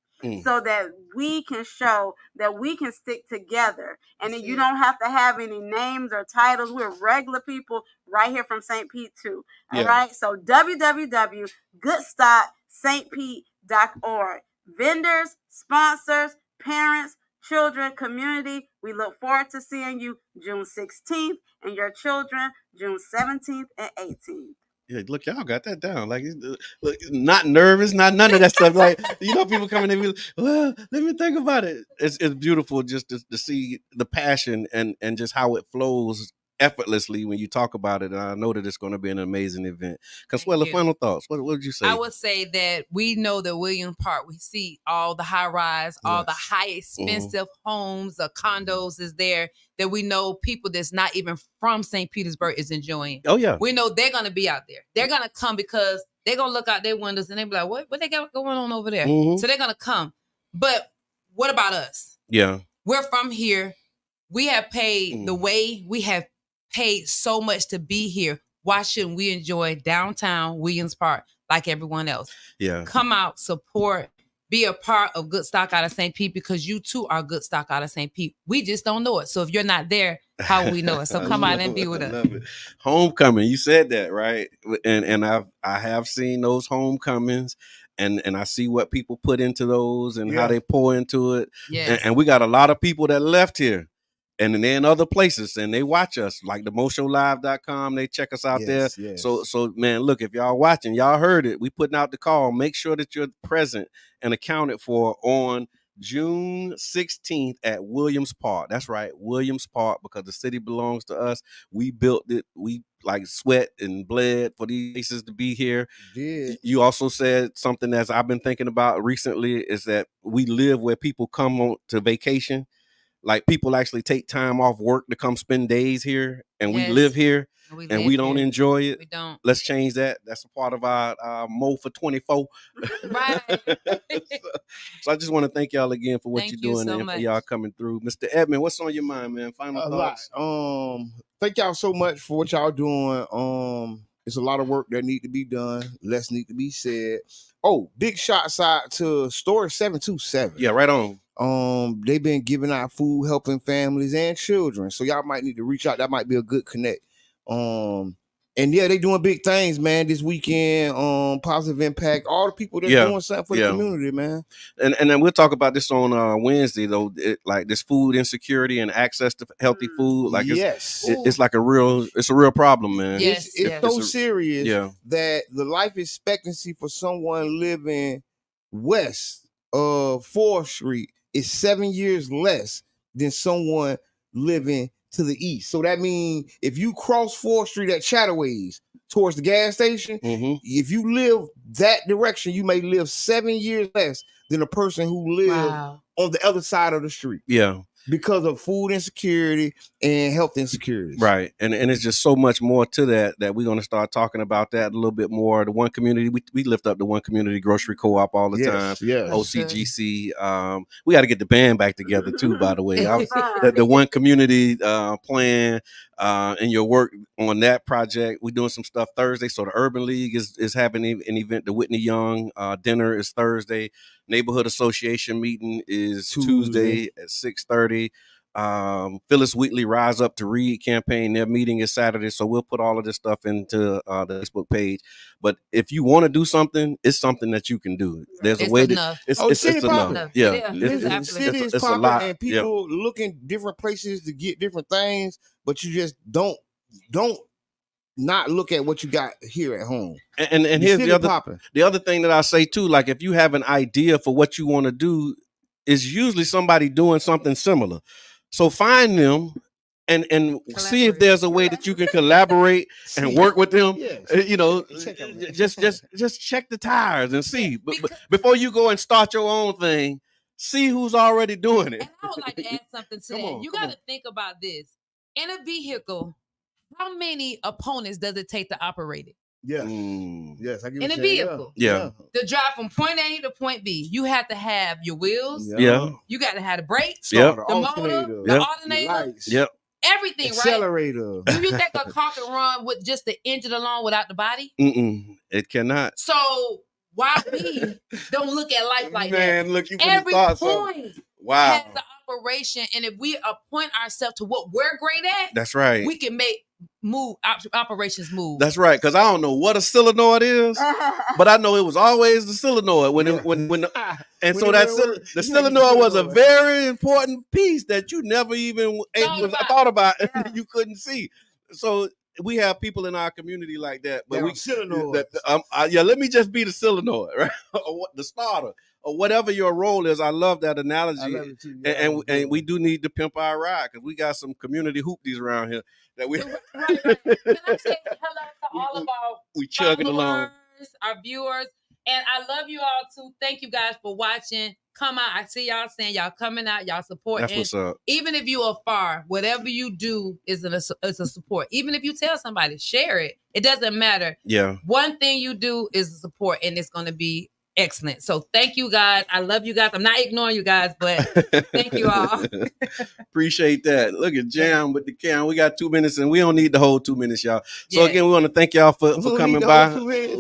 L: so that we can show that we can stick together. And then you don't have to have any names or titles. We're regular people right here from St. Pete too. All right. So www.goodstockstpete.org. Vendors, sponsors, parents, children, community. We look forward to seeing you June 16th and your children June 17th and 18th.
A: Yeah, look, y'all got that down. Like, look, not nervous, not none of that stuff. Like, people coming in and be like, well, let me think about it. It's beautiful just to see the passion and just how it flows effortlessly when you talk about it. And I know that it's going to be an amazing event. Consuela, final thoughts. What would you say?
K: I would say that we know that Williams Park, we see all the high rise, all the high expensive homes or condos is there that we know people that's not even from St. Petersburg is enjoying.
A: Oh, yeah.
K: We know they're going to be out there. They're going to come because they're going to look out their windows and they be like, what they got going on over there? So they're going to come. But what about us?
A: Yeah.
K: We're from here. We have paid the way. We have paid so much to be here. Why shouldn't we enjoy downtown Williams Park like everyone else?
A: Yeah.
K: Come out, support, be a part of Good Stock Out of St. Pete because you too are Good Stock Out of St. Pete. We just don't know it. So if you're not there, how will we know it? So come out and be with us.
A: Homecoming, you said that, right? And I have seen those homecomings. And I see what people put into those and how they pour into it.
K: Yes.
A: And we got a lot of people that left here. And they're in other places and they watch us, like themotionlive.com. They check us out there.
B: Yes.
A: So man, look, if y'all watching, y'all heard it. We putting out the call. Make sure that you're present and accounted for on June 16th at Williams Park. That's right, Williams Park, because the city belongs to us. We built it. We like sweat and bled for these places to be here. You also said something that I've been thinking about recently is that we live where people come on to vacation. Like people actually take time off work to come spend days here, and we live here, and we don't enjoy it.
K: We don't.
A: Let's change that. That's a part of our Mo for 24.
K: Right.
A: So I just want to thank y'all again for what you're doing
K: so
A: and
K: much.
A: for y'all coming through. Mr. Edmond, what's on your mind, man? Final thoughts.
B: Thank y'all so much for what y'all doing. It's a lot of work that need to be done. Less need to be said. Oh, big shots out to Store 727.
A: Yeah, right on.
B: They've been giving out food, helping families and children. So y'all might need to reach out. That might be a good connect. And yeah, they doing big things, man, this weekend. Positive Impact. All the people that's doing something for the community, man.
A: And then we'll talk about this on Wednesday, though. Like this food insecurity and access to healthy food. Like it's like a real problem, man.
B: It's so serious that the life expectancy for someone living west of 4th Street is 7 years less than someone living to the east. So that means if you cross 4th Street at Chatterways towards the gas station, if you live that direction, you may live 7 years less than a person who lives on the other side of the street.
A: Yeah.
B: Because of food insecurity and health insecurities.
A: Right. And it's just so much more to that we're going to start talking about that a little bit more. The one community, we lift up the one community grocery co-op all the time.
B: Yes.
A: OCGC. We got to get the band back together too, by the way. The one community plan and your work on that project. We're doing some stuff Thursday. So the Urban League is having an event. The Whitney Young dinner is Thursday. Neighborhood Association meeting is Tuesday at 6:30. Phyllis Wheatley Rise Up to Read campaign. Their meeting is Saturday, so we'll put all of this stuff into the Facebook page. But if you want to do something, it's something that you can do. There's a way
K: enough.
A: that it's enough. Yeah,
B: the city is
A: it's a
B: popping,
A: lot.
B: and people looking different places to get different things, but you just don't not look at what you got here at home.
A: And here's the other thing that I say too. Like if you have an idea for what you want to do, is usually somebody doing something similar. So find them and see if there's a way that you can collaborate and work with them. You know, just check the tires and see. But before you go and start your own thing, see who's already doing it.
K: And I would like to add something to that. You got to think about this. In a vehicle, how many opponents does it take to operate it?
B: Yes. Yes, I give
K: in a vehicle.
A: Yeah.
K: To drive from point A to point B, you have to have your wheels.
A: Yeah.
K: You got to have the brakes,
A: Yep.
K: the motor, the alternator,
A: yep.
K: everything,
B: accelerator.
K: Right? Do you think a car can run with just the engine alone without the body?
A: It cannot.
K: So why we don't look at life like that?
A: Man, look, you
K: every
A: point
K: has the operation, and if we appoint ourselves to what we're great at,
A: that's right.
K: We can make operations move.
A: That's right, because I don't know what a solenoid is, but I know it was always the solenoid the solenoid was a very important piece that you never even thought about and you couldn't see. So we have people in our community like that, but let me just be the solenoid, right? Or the starter, or whatever your role is. I love that analogy, and we do need to pimp our ride because we got some community hoopties around here that we.
K: Right. Can I say hello to all of our
A: chugging along,
K: our viewers, and I love you all too. Thank you guys for watching. Come out. I see y'all saying y'all coming out, y'all supporting.
A: That's what's up.
K: Even if you are far, whatever you do is a support. Even if you tell somebody, share it. It doesn't matter.
A: Yeah.
K: One thing you do is a support, and it's going to be excellent. So thank you guys. I love you guys. I'm not ignoring you guys, but thank you all.
A: Appreciate that. Look at Jam with the cam. We got 2 minutes and we don't need the whole 2 minutes, y'all. So again, we want to thank y'all for coming by. We're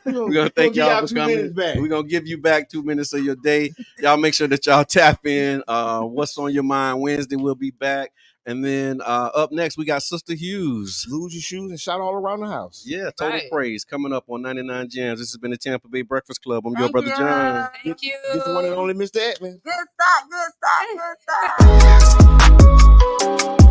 A: going to thank y'all for coming. We're going to give you back 2 minutes of your day. Y'all make sure that y'all tap in. What's on Your Mind Wednesday, we'll be back. And then up next, we got Sister Hughes.
B: Lose your shoes and shout all around the house.
A: Yeah, Total Praise coming up on 99 Jams. This has been the Tampa Bay Breakfast Club. I'm your brother John.
K: Thank you.
B: This one and only Mr. Edmund.
L: Good start.